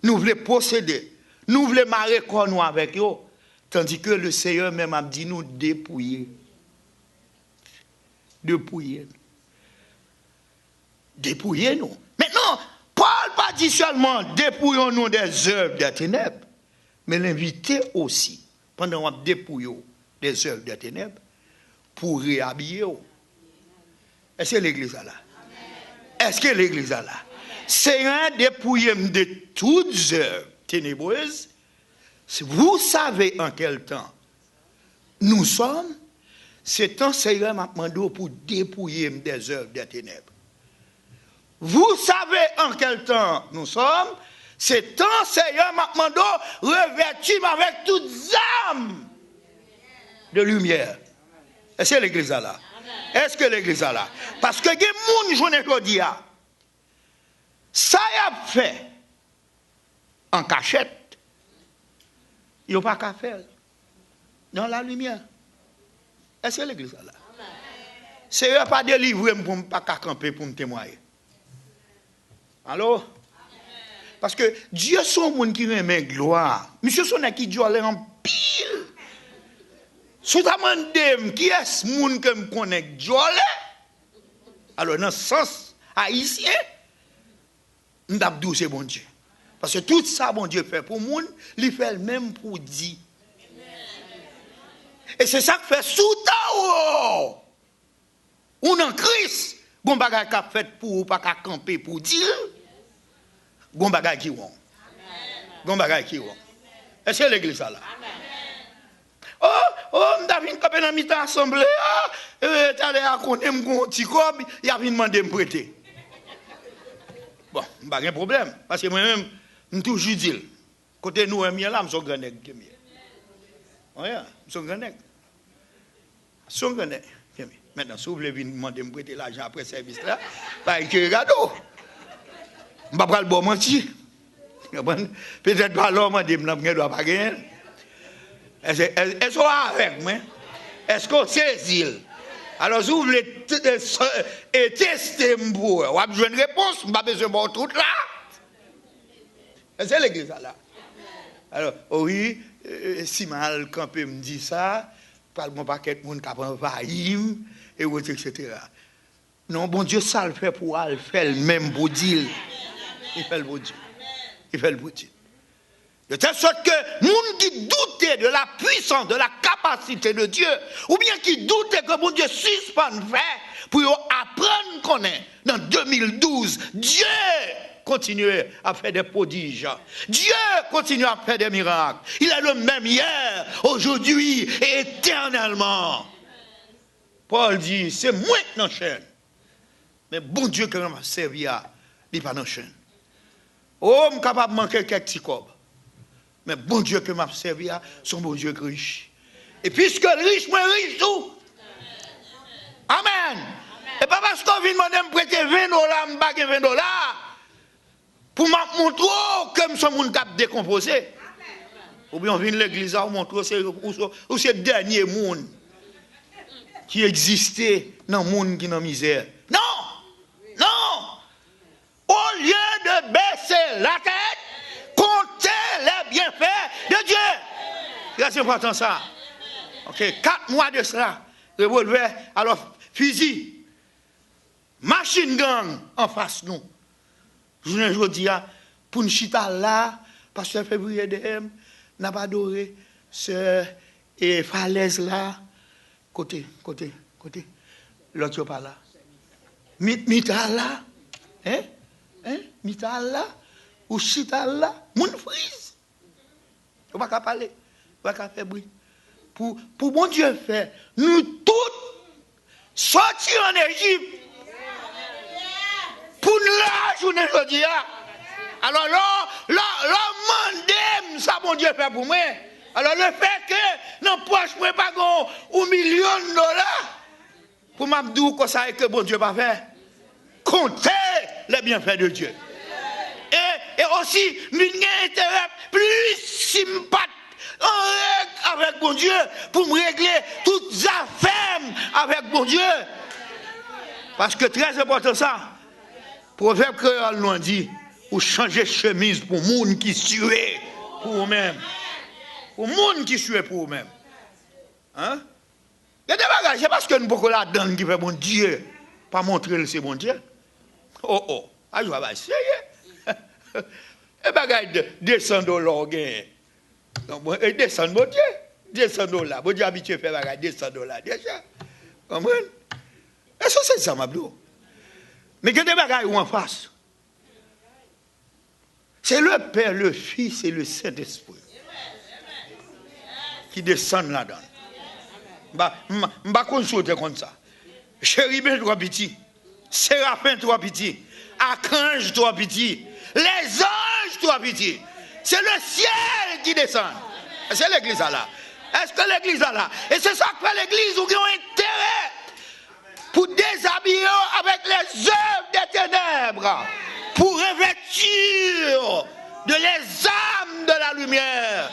nous voulons posséder, nous voulons marrer quoi nous avec eux, tandis que le Seigneur même a dit nous dépouiller. Dépouiller nous. Maintenant, Paul pas dit seulement dépouillons-nous des œuvres des ténèbres, mais l'inviter aussi, pendant qu'on dépouille des œuvres des ténèbres, pour réhabiller. Est-ce que l'église est là? Est-ce que l'église est là? C'est un dépouillement de toutes œuvres ténébreuses. Vous savez en quel temps nous sommes, c'est un Seigneur m'a demandé pour dépouiller des œuvres des ténèbres. Vous savez en quel temps nous sommes, c'est un Seigneur m'a demandé revêtir avec toutes âmes de lumière. Est-ce que l'église est là? Est-ce que l'église est là? Parce que les gens, journée aujourd'hui, ça y a fait en cachette. Il n'y a pas qu'à faire dans la lumière. Est-ce que l'église est là? C'est eux pas délivré pour ne pas camper pour me témoigner. Alors? Parce que Dieu son monde qui remet gloire. Monsieur son qui Dieu allait en pile. Si tu demandes qui est ce monde que me connaît Dieu, alors dans ce sens haïtien, nous avons c'est bon Dieu. Parce que tout ça, bon Dieu fait pour le monde, il fait le même pour dire. Et c'est ça que fait sous-temps. Ou dans Christ, bon bagage qu'a fait pour pas qu'à camper pour dire. Bon bagage qui won. Bon bagage qui won. Est-ce que l'église est là? Oh, m'davine camper dans mi-temps assemblée. T'allais à connaître mon petit cob, il a venu demander me prêter. Bon, pas de problème parce que moi-même je toujours dit côté nous là, je suis grand nèg. Oh yeah, je suis grand nèg. Son grand nèg. Maintenant, si vous voulez venir demander me prêter l'argent après service là, pas que cadeau. Je ne vais pas le bon mentir. Peut-être pas l'homme, je ne dois pas gagner. Est-ce que vous avec moi? Est-ce que vous saisit? Alors, si vous voulez tester pour vous avez besoin de réponse, vous n'avez pas besoin de tout là. Est-ce que l'église est là? Alors, oui, si mal quand peut me dire ça, pas le paquet de monde qui a envahi, et etc. Non, bon Dieu, ça le fait pour elle, fait le même pour dire. Il fait le beau Dieu. Il fait le beau Dieu. De telle sorte que les gens qui doutent de la puissance, de la capacité de Dieu, ou bien qui doutent que bon Dieu suspend faire pour apprendre qu'on est dans 2012, Dieu continue à faire des prodiges. Dieu continue à faire des miracles. Il est le même hier, aujourd'hui et éternellement. Paul dit, c'est moi qui dans la chaîne. Mais bon Dieu qui m'a servi à, il n'est pas dans la chaîne. Oh, je suis capable de manquer quelques petits cobs. Mais bon Dieu que m'a servi à, son bon Dieu riche. Et puisque riche, moi riche tout. Amen. Et pas parce qu'on vient demander me prêter $20, je ne $20, pour me montrer que je suis un monde décomposé. Ou bien on vient de l'église, on montre que c'est le dernier monde qui existait dans le monde qui est en misère. Non! Non! Au lieu de baisser la tête, comptez les bienfaits de Dieu. C'est important ça. Ok, 4 mois de cela, revolver, alors fusil, machine gun en face nous. Je dis, pour une chita là, pasteur février DM, n'a pas adoré ce falaise là, côté, l'autre pas là. Mital là, mital là, ou chita là, moun frise. On va pas parler, on va pas faire bruit. Pour bon Dieu faire, nous tous sortir en Égypte. Pour nous la journée aujourd'hui. Alors là, mandem, ça bon Dieu fait pour moi. Alors le fait que dans poche pas $1 million, pour m'abdou que ça que bon Dieu pas faire. compter les bienfaits de Dieu. Et aussi, nous avons intérêt plus sympathique avec mon Dieu pour me régler toutes les affaires avec mon Dieu. Parce que très important ça, proverbe créole nous dit, ou changer chemise pour monde qui suait pour vous-même. Pour monde qui suait pour vous-même. Hein? Il y a des bagages, c'est parce que nous avons la donne qui fait mon Dieu, pas montrer le c'est mon Dieu. Oh, je vais essayer. Et bagages de $200 donc, et descendre, mon Dieu. $200. Mon Dieu habitué à faire bagages $200 déjà. Comprenez? Est-ce que c'est ça, ma blou? Mais il y a des bagages en face. C'est le Père, le Fils et le Saint-Esprit qui descendent là-dedans. Je ne vais pas consulter comme ça. Chérubin, trois petits. Séraphin, trois petits. Archange, trois petits. Les anges, trois petits. C'est le ciel qui descend. C'est l'église là. Est-ce que l'église là? Et c'est ça que fait l'église où ils ont intérêt pour déshabiller avec les œuvres des ténèbres. Pour revêtir de les âmes de la lumière.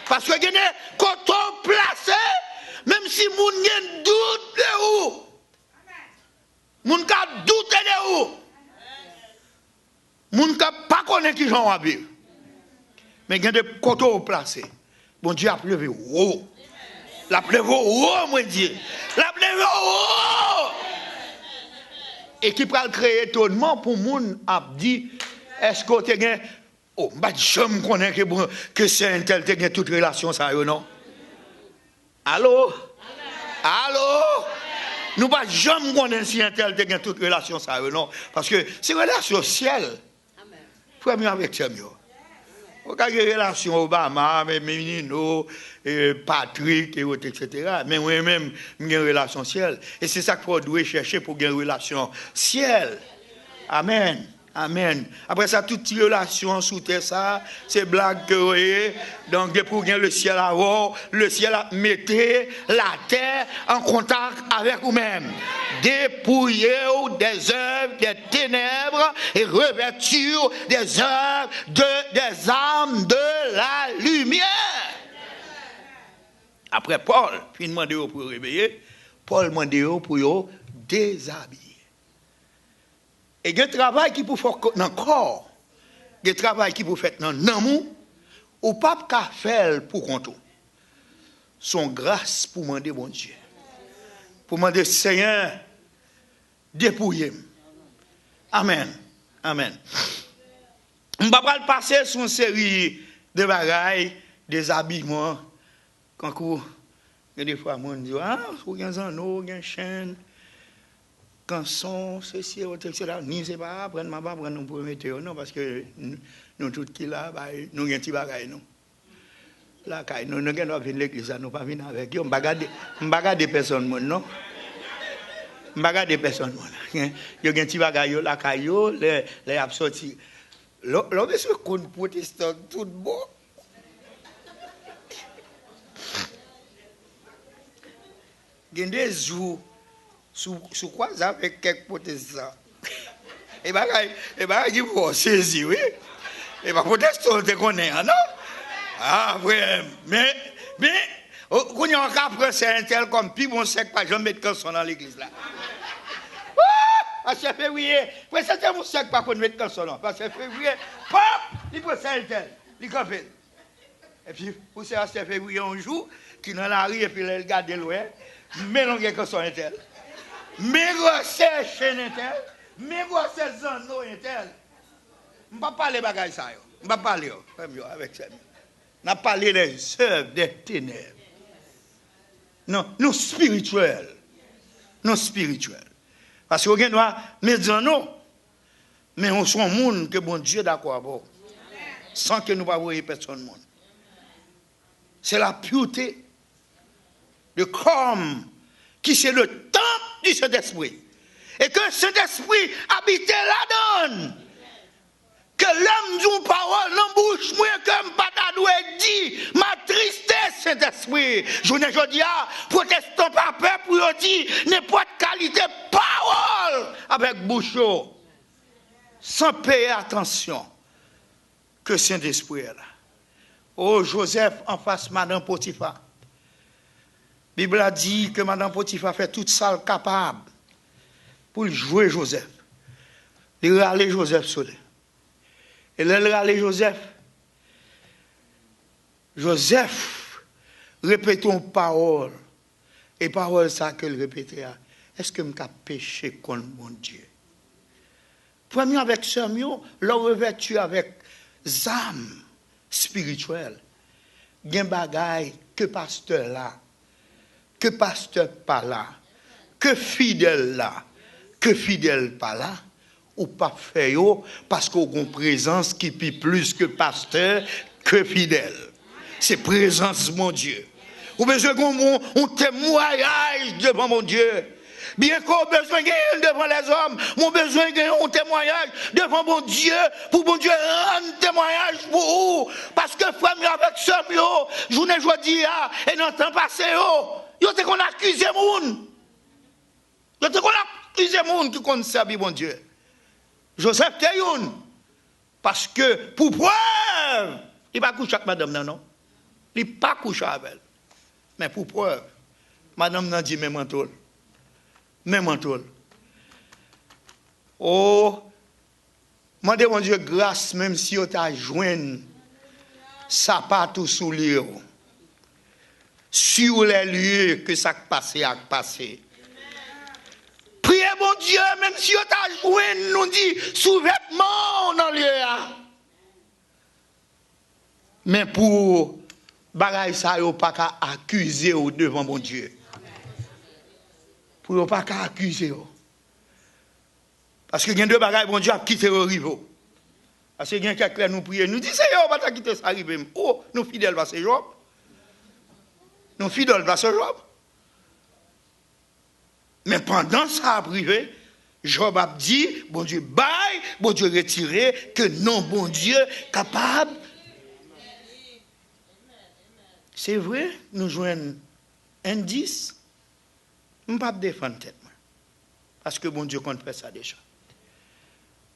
Parce que quand on place, même si moun gen doute de où, moun ka doute de où, moun ka pas connaître qui j'en habille. Mais il y a des côtés placés. Bon Dieu a plevé haut. La plevé haut, mon Dieu. La plevé haut. Et qui peut créer étonnement pour moun a dit, est-ce que tu as oh, je me connais que c'est un tel qui a toute relation, ça, non? Allô? Allô? Nous ne jamais connaître si un tel qui a toute relation, ça, non? Parce que c'est une relation ciel. Premier avec ça, mieux. Vous avez une relation Obama, Menino, Patrick, etc. Mais moi-même, j'ai une relation ciel. Et c'est ça qu'il faut chercher pour une relation ciel. Amen. Amen. Après ça, toute relation sous terre, ça, c'est blague que vous voyez. Donc, pour gagner le ciel à haut, le ciel à mettre la terre en contact avec vous-même. Dépouillez-vous des œuvres des ténèbres et revêtir des œuvres des âmes de la lumière. Après, Paul, puis demandé pour réveiller, Paul demandé pour déshabiller. Et il y a un travail qui peut faire dans le corps, il y a un travail qui peut faire dans l'amour, ou pas qu'à faire pour compter. Son grâce pour demander bon Dieu. Pour demander Seigneur, dépouillez. Amen. Amen. On va pas passer sur une série de bagailles, des habillements. Quand il y a des fois, on dit, ah, il y a un anneau, il y a une chaîne. Canson, ceci, etc. Ni c'est pas prendre ma pas prendre nous pour mettre non parce que nous tous qui là nous un petit bagaille non. Là nous ne gagnons venir l'église nous pas venir avec eux, on bagarder personne monde non. Bagarder personne monde. Yo un petit bagaille là caillou les a sorti. L'homme est sur compte protestant tout bon. Gen des jours sous quoi ça avec quelques protestants. Et bah il faut saisir, oui. Et bah protestants te connaît, non? Ah ouais, mais quand on a pris c'est un tel comme puis bon sec pas jamais mettre canson dans l'église là. Parce que février, c'est mon sec pas qu'on mettre canson là. Parce que février, pop, il prend c'est un tel, il fait. Et puis pour ça c'est février un jour qui dans la rue et puis il regarde loin, mélanger canson un tel. Mais c'est chaîne tel, mais c'est zano tel. On va parler bagaille ça yo. On va parler avec ça. On va parler des œuvres des ténèbres. Non spirituel. Non spirituel. Parce que on doit mettre non. Mais on soit monde que bon Dieu d'accord bon. Sans que nous pas voyer personne monde. C'est la pureté de comme qui c'est le temple du Saint-Esprit. Et que Saint-Esprit habite là-dedans. Que l'homme d'une parole n'embouche moins comme Patadoué dit, ma tristesse, Saint-Esprit. Je ne dis pas, protestant pas peur pour dire n'importe qualité parole avec bouchon. sans payer attention que Saint-Esprit est là. Oh, Joseph en face Madame Potiphar. La Bible a dit que Madame Potiphar fait toute ça capable pour jouer Joseph. Il râle Joseph sur lui. Et là, il râle Joseph. Joseph répète une parole. Et parole ça que le répétait. Est-ce que je peux pécher contre mon Dieu? Premier avec Samuel, l'on revêtu avec âme spirituelle. Il y a des bagailles que pasteur là, que pasteur pas là, que fidèle là, que fidèle pas là, ou pas fait yo, parce qu'on a une présence qui est plus que pasteur, que fidèle. C'est présence mon Dieu. Ou besoin qu'on témoignage devant mon Dieu. Bien qu'on ait besoin de devant les hommes, mon besoin de témoignage devant mon Dieu, pour mon Dieu rendre témoignage pour vous. Parce que frère avec Samuel, je vous ai dit, et dans le temps passé, vous avez qu'on accuse les gens. Vous avez qu'on accuse les gens qui ont servi mon Dieu. Joseph Teyoun, parce que pour preuve, il n'a pas couché avec madame, non. Il n'a pas couché avec elle. Mais pour preuve, madame n'a dit même manteau. Même manteau. Oh, demandez mon Dieu grâce, même si vous avez joint sapat ou soulier sur les lieux que ça a passé. Priez mon Dieu, même si vous avez joint, nous dit, sous-vêtements dans le lieu. Mais pour bagaille ça, vous pas qu'à accuser devant mon Dieu. Pour ne pas qu'à accuser. Parce que il y a deux bagailles, bon Dieu a quitté au riveau. Parce que il y a quelqu'un nous prier, nous dit, Seigneur, on va quitter ça arriver. Oh, nous fidèles à ce Job. Nous fidèles à ce Job. Mais pendant ça a privé, Job a dit, bon Dieu baille, bon Dieu retiré, que non, bon Dieu capable. C'est vrai, nous jouons indice. Je ne peux pas défendre tête. Parce que bon Dieu compte faire ça déjà.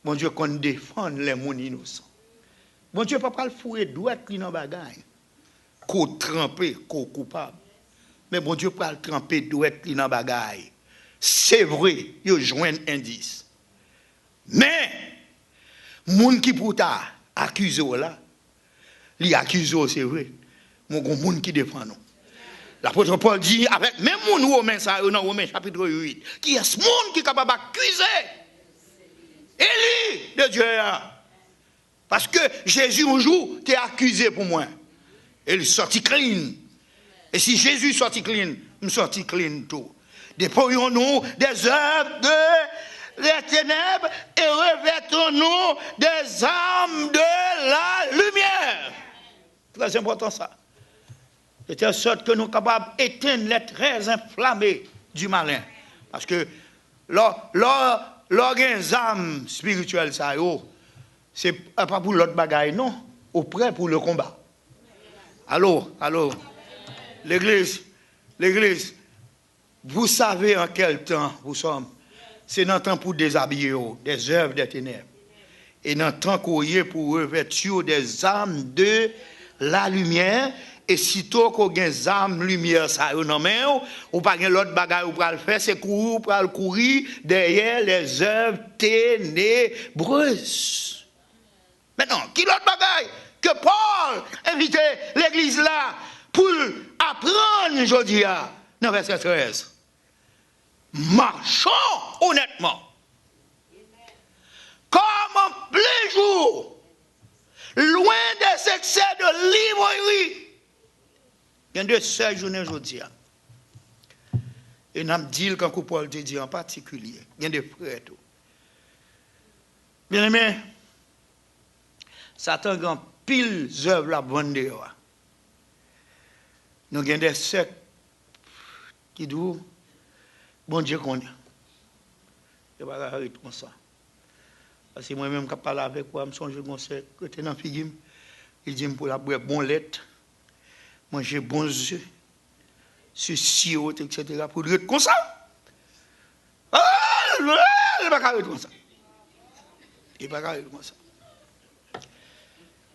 Bon Dieu compte défendre les gens innocents. Bon Dieu ne peut pas le fouiller douette dans le bagage. Qu'on trempe, qu'on coupable. Mais bon Dieu peut le tremper douette dans le bagage. C'est vrai, il joint un indice. Mais, les gens qui pour accuser là, les accusent, c'est vrai. Mais il y a des gens qui défendent nous. L'apôtre Paul dit, avec même mon Romain, ça, dans Romain chapitre 8, qui est ce monde qui est capable d'accuser Élie de Dieu. Parce que Jésus, un jour, t'es accusé pour moi. Et il sortit clean. Et si Jésus sortit clean, il sortit clean tout. Déployons-nous des œuvres des ténèbres et revêtons-nous des armes de la lumière. Très important ça. De telle sorte que nous sommes capables d'éteindre les traits inflammés du malin. Parce que l'organe âme spirituelle, ça, c'est pas pour l'autre bagaille, non. Au prêt pour le combat. Allô, l'église, vous savez en quel temps vous sommes. C'est dans le temps pour déshabiller des œuvres des ténèbres. Et dans le temps qu'on y est pour revêtir des armes de la lumière. Et sitôt qu'on a des armes lumière, ça, ou pas l'autre bagaille ou pas le faire, c'est courir derrière les œuvres ténébreuses. Maintenant, qui l'autre bagaille que Paul invitait l'église là pour apprendre aujourd'hui, dans verset 13. Marchons honnêtement. Comme en plein jour, loin des excès de l'ivrognerie. Il y a deux seules journées aujourd'hui. Et nous dit quand Paul te dit en particulier. Il y a des frères tout. Bien aimé, Satan grand pile œuvres la bande. Nous avons des sectes qui disent bon Dieu connaît. Je ne vais pas arrêter comme ça. Parce que moi-même, quand je parle avec moi, je me songe que c'est côté dans Figim. Il dit pour la boire bon lait, manger bons œufs, ceci, etc. Pour être comme ça. Je ne vais pas arrêter comme ça. Il va regarder comme ça.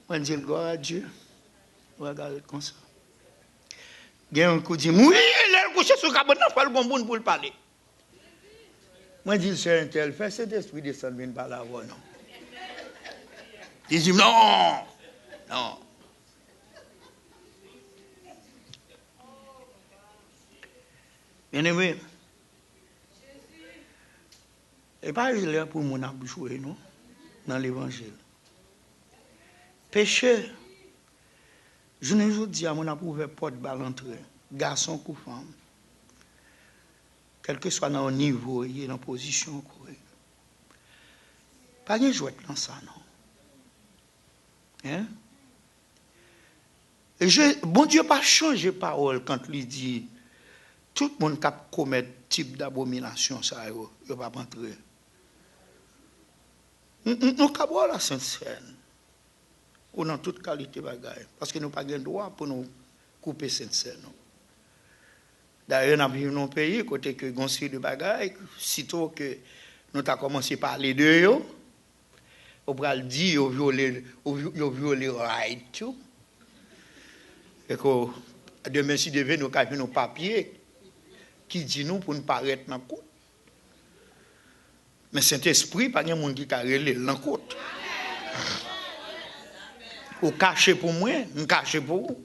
On dit gloire à Dieu. On va regarder comme ça. Il y a un coup dit, oui, il est couché sur le cabane, il faut le bon pour le parler. Moi, je dis, c'est un tel fait, cet esprit descend bien par la voix, non. Il dit, non, non. Bien aimé, et pas là pour mon abjouer, non, dans l'évangile. Péché, je ne vous dis à mon approuvé porte balle entrer, garçon ou femme, quel que soit dans le niveau, il est dans la position. Pas de jouet dans ça, non. Hein? Et bon Dieu pas changé parole quand il dit tout le monde qui commet type d'abomination, ça, il ne va pas entrer. Nous avons voir la Sainte Seine, ou dans toute qualité de bagaille, parce que nous n'avons pas de droit pour nous couper Sainte Seine. D'ailleurs, nous vivons dans un pays, côté que nous avons de bagaille, sitôt que nous avons commencé à parler de eux, on va dire qu'ils ont violé right. Et que demain, si devait nous avons nos papiers qui dit nous pour ne pas arrêter dans la côte. Mais Saint-Esprit, pas de monde qui a relé dans la côte. Ou caché pour moi, nous caché pour vous.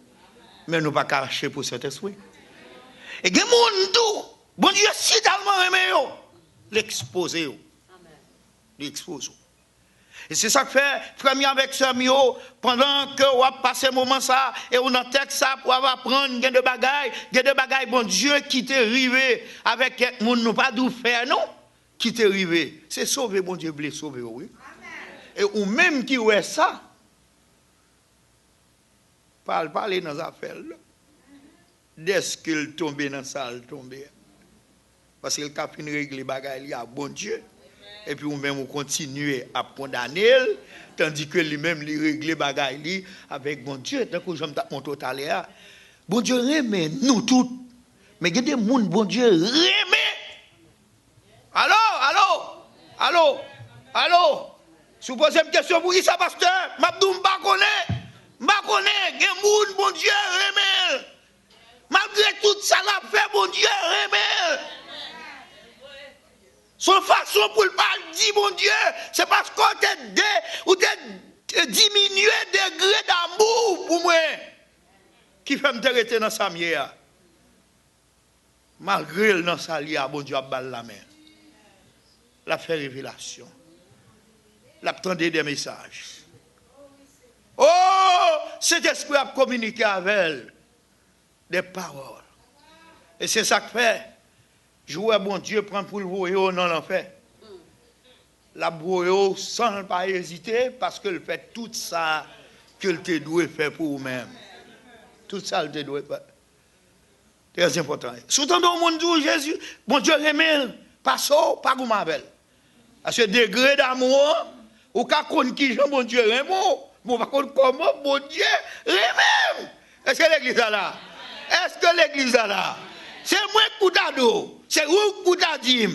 Mais nous pas caché pour Saint-Esprit. Et il y a des gens tout, bon Dieu, si tellement aimé, l'exposer. L'exposer. Et c'est ça que fait, frère avec sœur Mio, pendant que on va passer un moment ça, et on a texte ça pour apprendre, des bagailles, bon Dieu qui t'est arrivé avec quelqu'un, nous pas d'où faire, non? Qui t'est arrivé. C'est sauver, bon Dieu, blé sauver, oui. Et ou même qui ouais ça, parler dans les affaires, dès qu'il tombe dans la salle, tombe. Parce qu'il a fini de régler les bagailles, il y a bon Dieu. Et puis, nous-mêmes, on continue à condamner, tandis que lui-même, il règle les bagailles avec bon Dieu. Tant que j'aime monter tout à l'heure, bon Dieu remet nous tous. Mais il y a des gens, bon Dieu remet. Allô? Si vous posez une question pour qui ça, pasteur? Mabdou, je ne connais pas. Il y a des gens, bon Dieu remet. Malgré tout ça, l'a fait, bon Dieu remet. Son façon pour le pas dire, mon Dieu, c'est parce qu'on t'a diminué degré d'amour pour moi qui fait me arrêter dans sa mière. Malgré le dans sa lia, bon Dieu a balle la main. La fait révélation. L'attendait des messages. Oh, cet esprit a communiqué avec elle des paroles. Et c'est ça que fait. Jouer bon Dieu prend pour le voyer dans l'enfer. La voyer sans pas hésiter parce qu'elle fait tout ça qu'elle te doit faire pour vous-même. Tout ça elle te doit faire. Très important. Surtout dans le monde où Jésus, bon Dieu remet, pas ça, pas comme avec. À ce degré d'amour, ou qu'à connaître qui bon Dieu remet, bon par contre comment bon Dieu remet. Est-ce que l'église est là? Est-ce que l'église est là? C'est moi qui d'eau. C'est où qui dit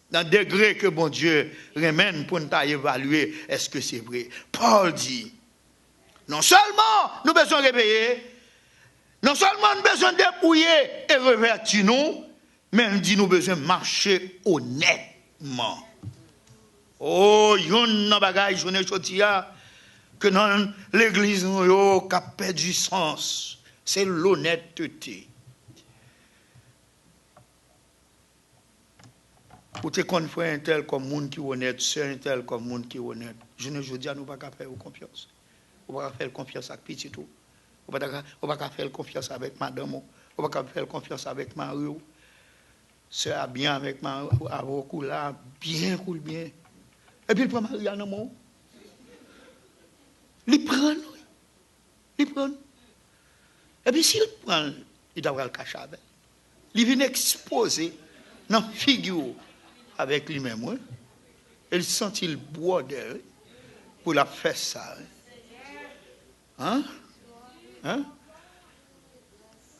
dans le degré que bon Dieu remène pour nous évaluer est-ce que c'est vrai. Paul dit, non seulement nous besoin de réveiller, non seulement nous besoin de dépouiller et revertir nous, mais il dit nous besoin de marcher honnêtement. Oh, il y a un bagage, je ne sais pas, que dans l'église, nous avons perdu du sens. C'est l'honnêteté. Ou te confrère un tel comme monde qui est honnête, c'est un tel comme monde qui est honnête. Je ne dis à nous pas faire confiance. On va faire confiance avec petit tout. On va pas faire confiance avec madame. On va pas faire confiance avec Mario. C'est bien avec Mario, avec là, bien cool bien. Et puis il prend Maria dans mon. Il prend. Et puis s'il prend, il doit le cacher avec. Il vient exposer dans la figure avec lui-même. Oui. Il sent il boit d'elle pour la faire ça. Hein?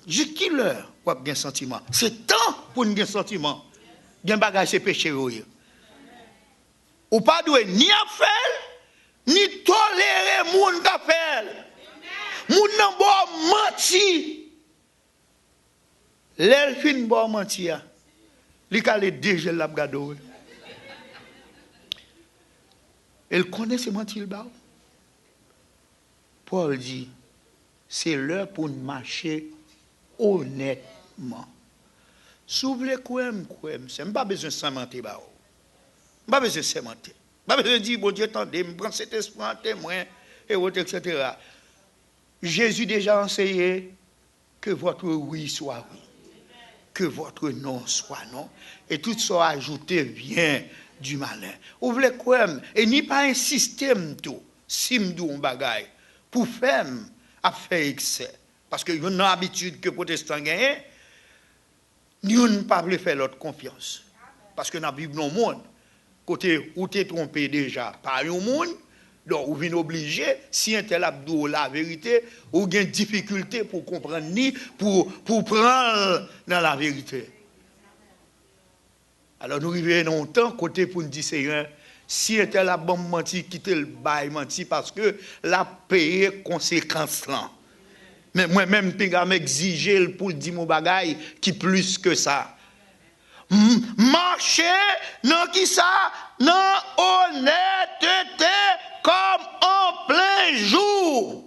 Jusqu'à l'heure, pour avoir un sentiment. C'est temps pour avoir un sentiment. Bien bagage, c'est péché. Ou pas doué ni à faire, ni tolérer moun ka fait. Moun nan bo menti. L'el fin bo menti ya. Li ka le deje la gado. Elle connaît ce menti le ba. Paul dit c'est l'heure pour marcher honnêtement. S'ouvre quoi, c'est pas besoin de cementer ba. Pas besoin de cementer. Pas besoin de dire bon Dieu attendez, me prends cet esprit en témoin et autres etc. Jésus déjà enseigné que votre oui soit oui, que votre non soit non, et tout soit ajouté vient du malin. Vous voulez quoi? Et ni pas insister tout, si m'dou un bagay, pour faire excès. Parce que y a une habitude que protestants gagnent, nous ne pas faire l'autre confiance. Parce que dans la Bible, dans le monde, côté où tu es trompé déjà par un monde, donc, vous venez obligé, si un tel abdou la vérité, ou avez une difficulté pour comprendre ni pour prendre dans la vérité. Alors, nous arrivons dans un temps, côté pour nous dire, Seigneur, si un tel a bon menti, quittez le bail menti parce que la payer conséquence là. Mais moi-même, je vais m'exiger pour dire mon bagaille qui plus que ça. Marcher dans qui ça? Dans honnêteté comme en plein jour.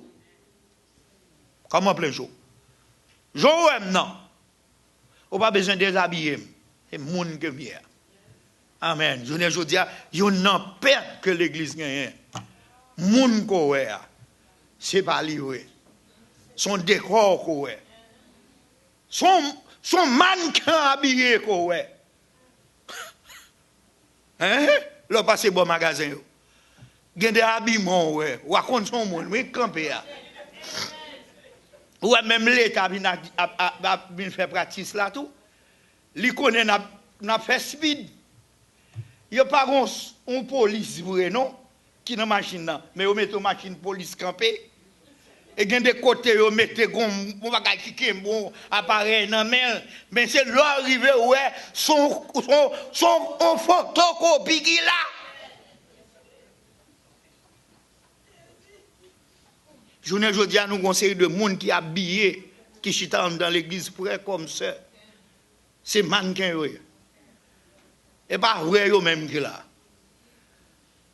Comme en plein jour. Jour non. On pas besoin de déshabiller. C'est monde que vient. Amen. Je ne dis pas, il y a une perte que l'église gagne. Monde ko wè. C'est pas livré. Son décor ko wè. Son mannequin habillé ko wè. Hein? Là passé bon magasin yo. Gen des habillements ouais, ou raconte son monde, oui camper là. Ou même l'état vient faire pratique là tout. Li connaît n'a fait speed. Il y a pas on police vrai non qui dans machine là, mais on met une machine police camper. Et gen des côtés yo mette gon bagay ki bon appareil nan main, mais c'est l'arrivée ouais son photocopie qui là. Journée aujourd'hui, nous avons une série de monde qui habillé, qui chita dans l'église près comme ça. C'est mannequin. Et pas vrai même qui là.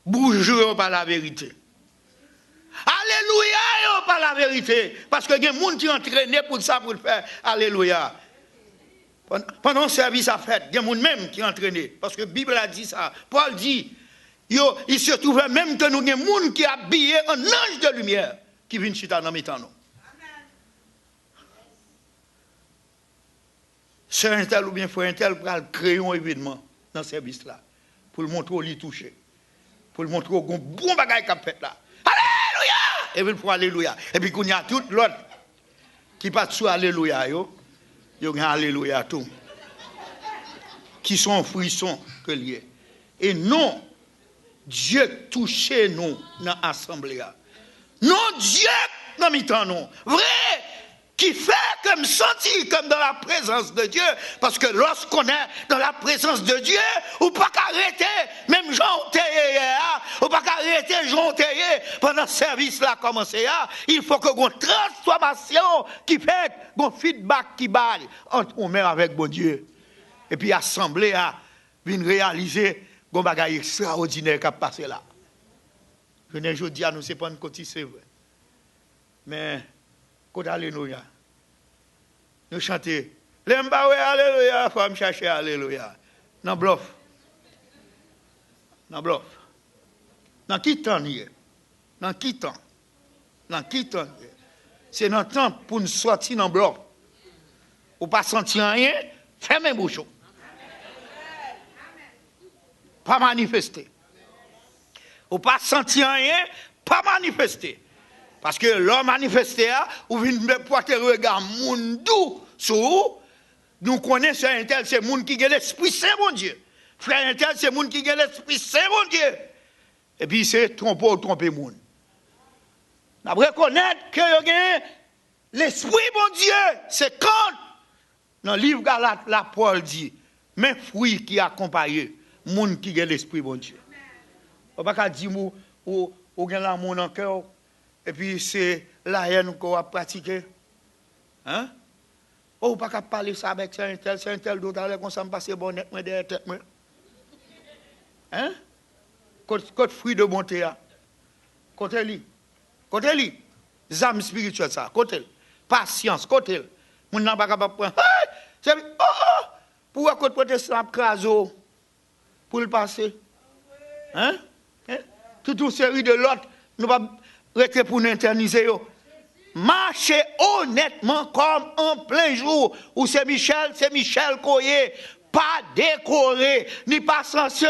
Bougez par la vérité. Alléluia, par la vérité. Parce que il y a des gens qui ont entraîné pour ça, pour le faire. Alléluia. Pendant le service à fête, il y a des gens même qui ont entraîné. Parce que la Bible a dit ça. Paul dit, il se trouve même que nous avons des gens qui habillé un ange de lumière. Qui vient chita dans mes temps. Sœur un tel ou bien frère un tel pour créer un événement dans ce service là. Pour le montrer au lit touché. Pour le montrer au bon bagage qu'a fait là. Alléluia! Et puis pour Alléluia. Et puis qu'on y a tout l'autre qui pas sous Alléluia yo a Alléluia tout. Qui sont frissons que lié. Et non, Dieu touche nous dans l'assemblée. Non, Dieu, dans mes temps, non. Vrai, qui fait comme sentir comme dans la présence de Dieu. Parce que lorsqu'on est dans la présence de Dieu, ou pas qu'arrêter, même Jean ou pas qu'arrêter Jean pendant le service là commencé, il faut que une transformation qui fait, un feedback qui baille entre nous-mêmes avec bon Dieu. Et puis l'assemblée a vient réaliser un bagage extraordinaire qui a passé là. Je ne dis à nous, c'est pas une côté, c'est vrai. Mais, quand Alléluia, nous chantons, l'embaoué Alléluia, il faut me chercher Alléluia. Non, bluff. Non, bluff. Dans qui temps n'y Dans qui temps Dans qui temps c'est dans le temps pour nous sortir dans le bloc. Ou pas sentir rien, fermez bouchon. Pas manifester. Ou pas sentir rien, pas manifester. Parce que l'homme manifesté, ou vient me porter regard mondou sur nous connaissons un tel, c'est monde qui a l'Esprit Saint, mon Dieu. Frère un tel, c'est monde qui a l'Esprit Saint, mon Dieu. Et puis c'est tromper ou tromper monde. Nous reconnaître que l'Esprit, mon Dieu, c'est quand, dans le livre Galates, la Paul dit, mais fruits qui accompagnent, monde qui a l'Esprit, mon Dieu. On ne peut pas dire, ou gen l'amour dans le cœur, et puis c'est la haine qu'on va pratiquer. Hein? Oh, pas qu'à parler ça avec c'est un tel d'autre, comme ça me passe bonnet, moi derrière tête, moi. Hein? Côté fruit de bonté, côté lui. Côté lui. Zame spirituel ça, côté. Patience, côté. Mon n'a pas capable prendre. C'est pour côté protestant craso pour le passer. Hein? Toute une série de l'autre, nous pas rester pour nous interniser. Marchez honnêtement comme en plein jour. Ou c'est Michel Koye. Pas décoré, ni pas censé,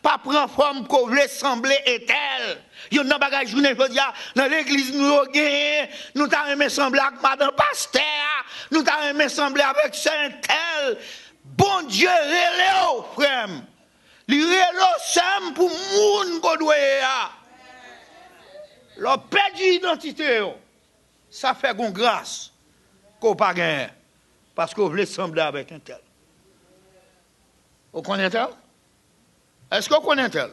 pas prendre forme qu'on voulait sembler et tel. Il y a un bagage journée, je veux dire, dans l'église, nous avons gagné, nous avons semblé avec madame pasteur, nous avons semblé avec saint tel. Bon Dieu, relève, frère. Il relève sem pour moun qu'on doit. Leur perdu identité, ça fait une grâce qu'on pas gagné. Parce qu'on voulait sembler avec un tel. Vous connaissez tel? Est-ce qu'on connaît tel?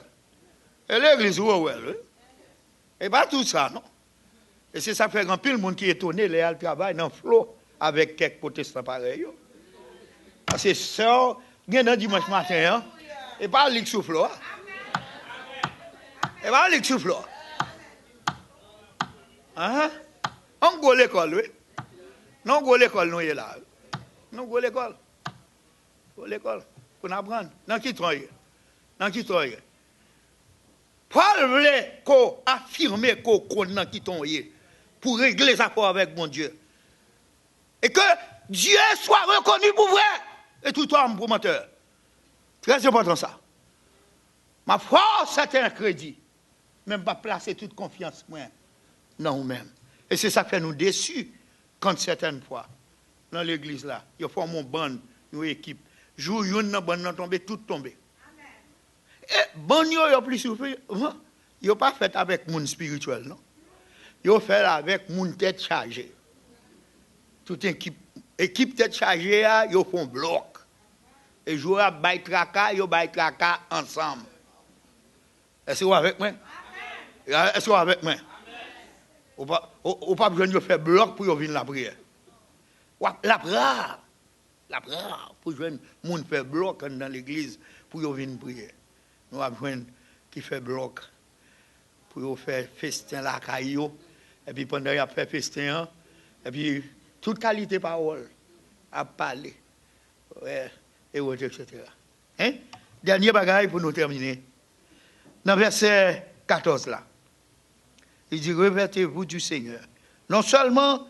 Et l'église, oui. Et pas tout ça, non? Et c'est ça fait grand pile monde qui est étonné, les travail dans le flot avec quelques protestants pareils. Parce que ça, il y a un dimanche matin, hein? Et pas le souffle. Et pas le souffle. Hein? On go l'école, oui. Non, go l'école, nous, est là. Non, go l'école. Go l'école. Pour apprendre. Dans qui travaille? Dans qui travaille? Paul voulait qu'on affirme qu'on connaît qui travaille pour régler les affaires avec mon Dieu. Et que Dieu soit reconnu pour vrai. Et tout homme pour menteur. Très important ça. Ma force, c'est un crédit. Même pas placer toute confiance, moi, dans nous-mêmes. Et c'est ça qui fait nous déçus quand certaines fois, dans l'église là, il faut mon bande, une équipe. Jour yon nan ban nan tombe, tout tombe. Et ban yo plus souffrir, yo pas fait avec moun spirituel, non? Yo fait avec moun tête chargée. Toute équipe tête chargée, yo font bloc. Et jour à bay traka, yo bay traka ensemble. Est-ce que vous avec moi? Est-ce que vous avec moi? Ou pas besoin de faire bloc pour venir la prière. La prière. La prière, pour jouer moun fait bloc dans l'église, pour venir prier. Nous avons besoin qui fait bloc, pour faire festin la caillou, et puis pendant qu'il a fait festin, et puis toute qualité parole, à parler, ouais, et autres, etc. Hein? Dernier bagage pour nous terminer. Dans verset 14 là, il dit, revêtez-vous du Seigneur. Non seulement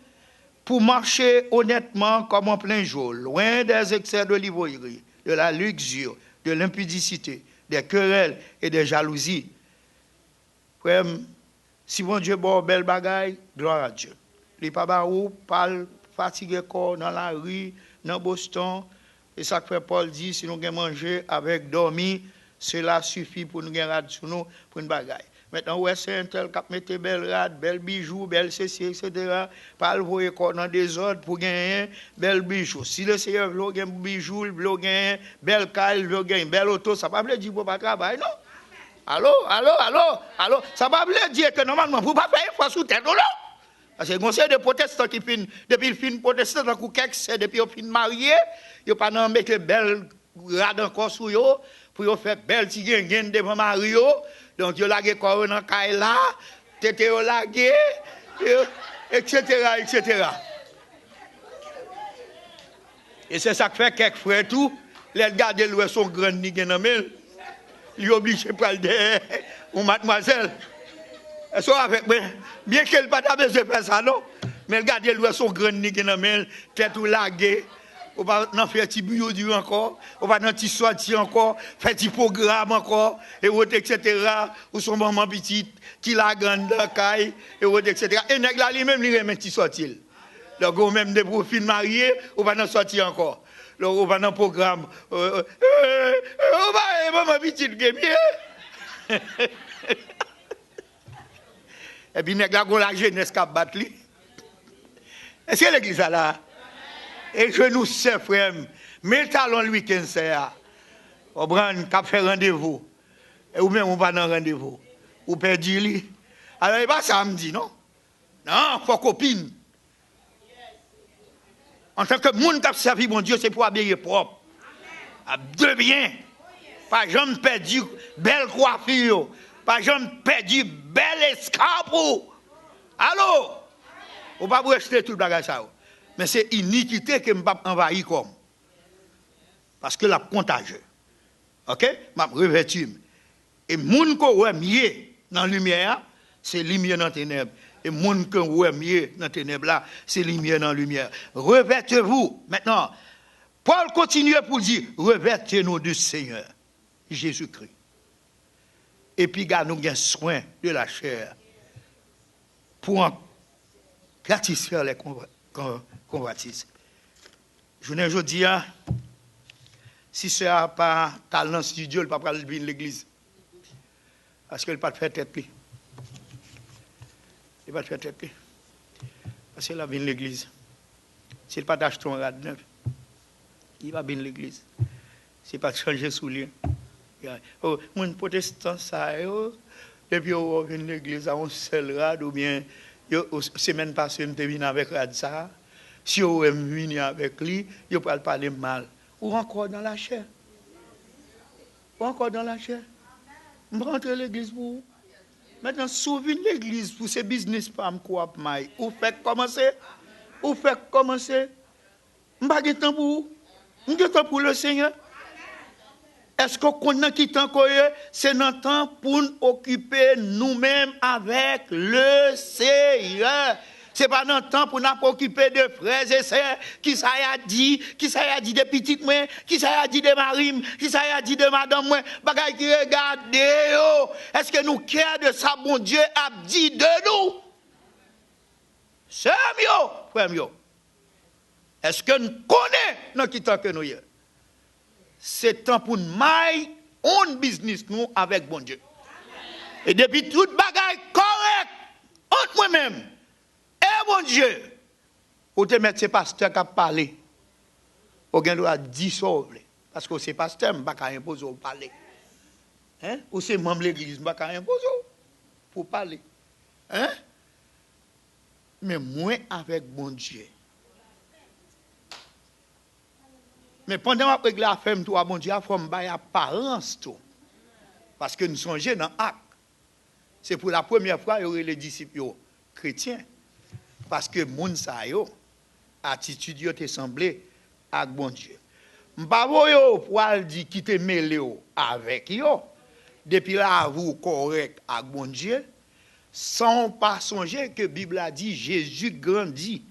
pour marcher honnêtement comme en plein jour, loin des excès de l'ivrognerie, de la luxure, de l'impudicité, des querelles et des jalousies. Frère, si mon Dieu bon belle bagaille, gloire à Dieu. Les pabarou parlent fatigué corps dans la rue, dans Boston, et ça que Paul dit, si nous avons mangé avec dormi, cela suffit pour nous gagner sur nous pour une bagaille. Maintenant, ouais, c'est un tel qui mette belle rade, belle bijoux, belle ceci, etc. Pas le voyer dans des ordres pour gagner belle bijoux. Si le Seigneur veut gagner bijoux, il veut gagner belle caille, il veut gagner belle auto, ça ne veut pas dire pour pas travailler, non? Allô? Ça ne veut pas dire que normalement, vous ne pouvez pas faire une fois sous tête, non? Parce que le conseil de protestants qui fin, depuis le fin protestant, depuis le fin marié, il n'y a pas de mettre belle rade encore sur eux, pour faire belle tigène devant Mario. Donc, yo lage quoi dans Kaila, tete yo lage, etc., etc. Et c'est ça que fait quelques frères tout, les garder louer son grand ni dans mel, il obligé pour aller derrière, ou mademoiselle. Est-ce que avec moi, bien qu'elle pas besoin de faire ça, non? Mais le garder louer son grand ni dans mel, tête ou lage. On va faire un petit bureau encore, on va faire un petit sorti encore, faire un petit programme encore, et autres, etc. Ou son maman petite, qui la grande caille, et autres, etc. Et nèg la lui-même, il remet un petit sorti. Donc, on même des profils mariés, on va en sortir encore. Donc, on va dans un programme. On va, maman petite, bien. Et puis, nèg la go la jeunesse qui bat li. Est-ce que l'église a là? Et je nous sais, frère, mais talons le week-end, c'est ça. On prend, on fait rendez-vous. Et ou même, on va dans rendez-vous. Ou perdu lui. Alors, il pas ça me dit, non? Non, faut copine. En tant que monde qui a servi mon Dieu, c'est pour habiller propre. De bien. Pas jamais perdu belle coiffure. Pas jamais perdu belle escarpe. Allô? On va pas rester tout le bagage ça. Mais c'est iniquité que m'a envahi comme. Parce que la contagieux. OK? M'a revêtu. Et moun ko wè mieux dans lumière, c'est lumière dans ténèbres. Et moun ko wè mieux dans ténèbres là, c'est lumière dans lumière. Revêtez-vous. Maintenant, Paul continue pour dire, revêtez-nous du Seigneur, Jésus-Christ. Et puis, nous avons soin de la chair pour en satisfaire les convoitises. Je ne dis pas, si ce n'est pas talent studio, il ne peut pas venir à l'église. Parce qu'il ne peut pas faire tête. Il ne peut pas faire tête. Parce qu'il a venu à l'église. S'il ne peut pas acheter un rad neuf, il va venir à l'église. S'il ne peut pas changer soulier. Oh, mon protestant, ça, depuis qu'on vient à l'église, on seul rad, ou bien, semaine passée, on est venu avec rad ça. Si on est venu avec lui, il ne peut pas parler mal. Ou encore dans la chair. Ou encore dans la chair. Je rentre à l'église pour vous. Maintenant, souvenez l'église pour ce business pas me coop maille. Ou fait commencer. Ou fait commencer. Je n'ai pas de temps pour vous. Je n'ai pas de temps pour le Seigneur. Est-ce qu'on a qui temps c'est notre temps pour nous occuper nous-mêmes avec le Seigneur. C'est pas notre temps pour nous occuper de frères et sœurs qui ça a dit de petites moi, qui ça a dit de marim, qui ça a dit de madame moi, bagay qui regarde yo. Est-ce que nous care de ça bon Dieu a dit de nous? C'est mieux, frère mieux. Est-ce que nous connaissons dans qui temps que nous y c'est temps pour nous mailler on business nous avec bon Dieu. Et depuis tout bagay correct entre moi-même et bon Dieu, ou te mettre ces pasteurs qui parlent, ou bien doit dissolver. Parce que ces pasteurs, je ne peux pas imposer pour parler. Hein? Ou c'est membre de l'église, je ne peux pas imposer pour parler. Hein? Mais moi avec bon Dieu. Mais pendant que la femme, toi, bon Dieu, il faut me faire apparence. Parce que nous sommes dans l'acte. C'est pour la première fois qu'il y aurait les disciples chrétiens. Parce que moun sa yo, attitude yo te semblé avec bon Dieu. M'pa yo pour dire qui te mêlé avec yo. Depuis là vous correct avec bon Dieu, sans pas songer que Bible a dit Jésus grandit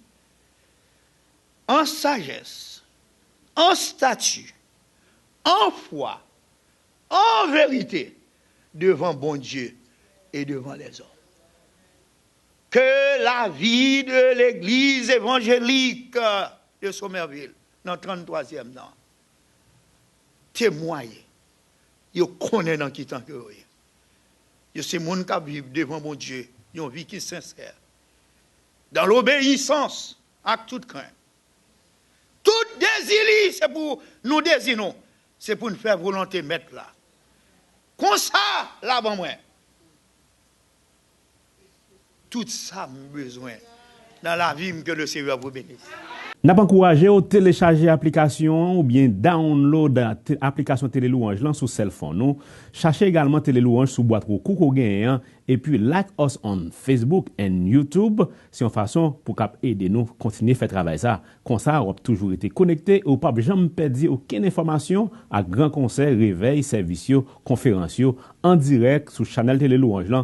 en sagesse, en statut, en foi, en vérité devant bon Dieu et devant les hommes. Que la vie de l'église évangélique de Sommerville, dans le 33e an, témoigne. Ils connaissent dans qui temps que vous êtes. C'est les gens qui vivent devant mon Dieu. Ils ont une vie qui est sincère. Dans l'obéissance, avec toute crainte. Tout désir, c'est pour nous désirer. C'est pour nous faire volonté mettre là. Comme ça, là-bas, moi. Tout ça, j'ai besoin dans la vie que le Seigneur vous bénisse. N'a pas encouragé à télécharger l'application ou bien download l'application Télé Louange là sur cell phone nous. Cherchez également Télé Louange sur boîte Koukou gagnant et puis like us on Facebook et YouTube. C'est une façon pour aider nous continuer faire travail ça. Comme ça, on a toujours été connecté et on pas jamais perdre aucune information à grand concert, réveil, service, conférence en direct sur channel Télé Louange là.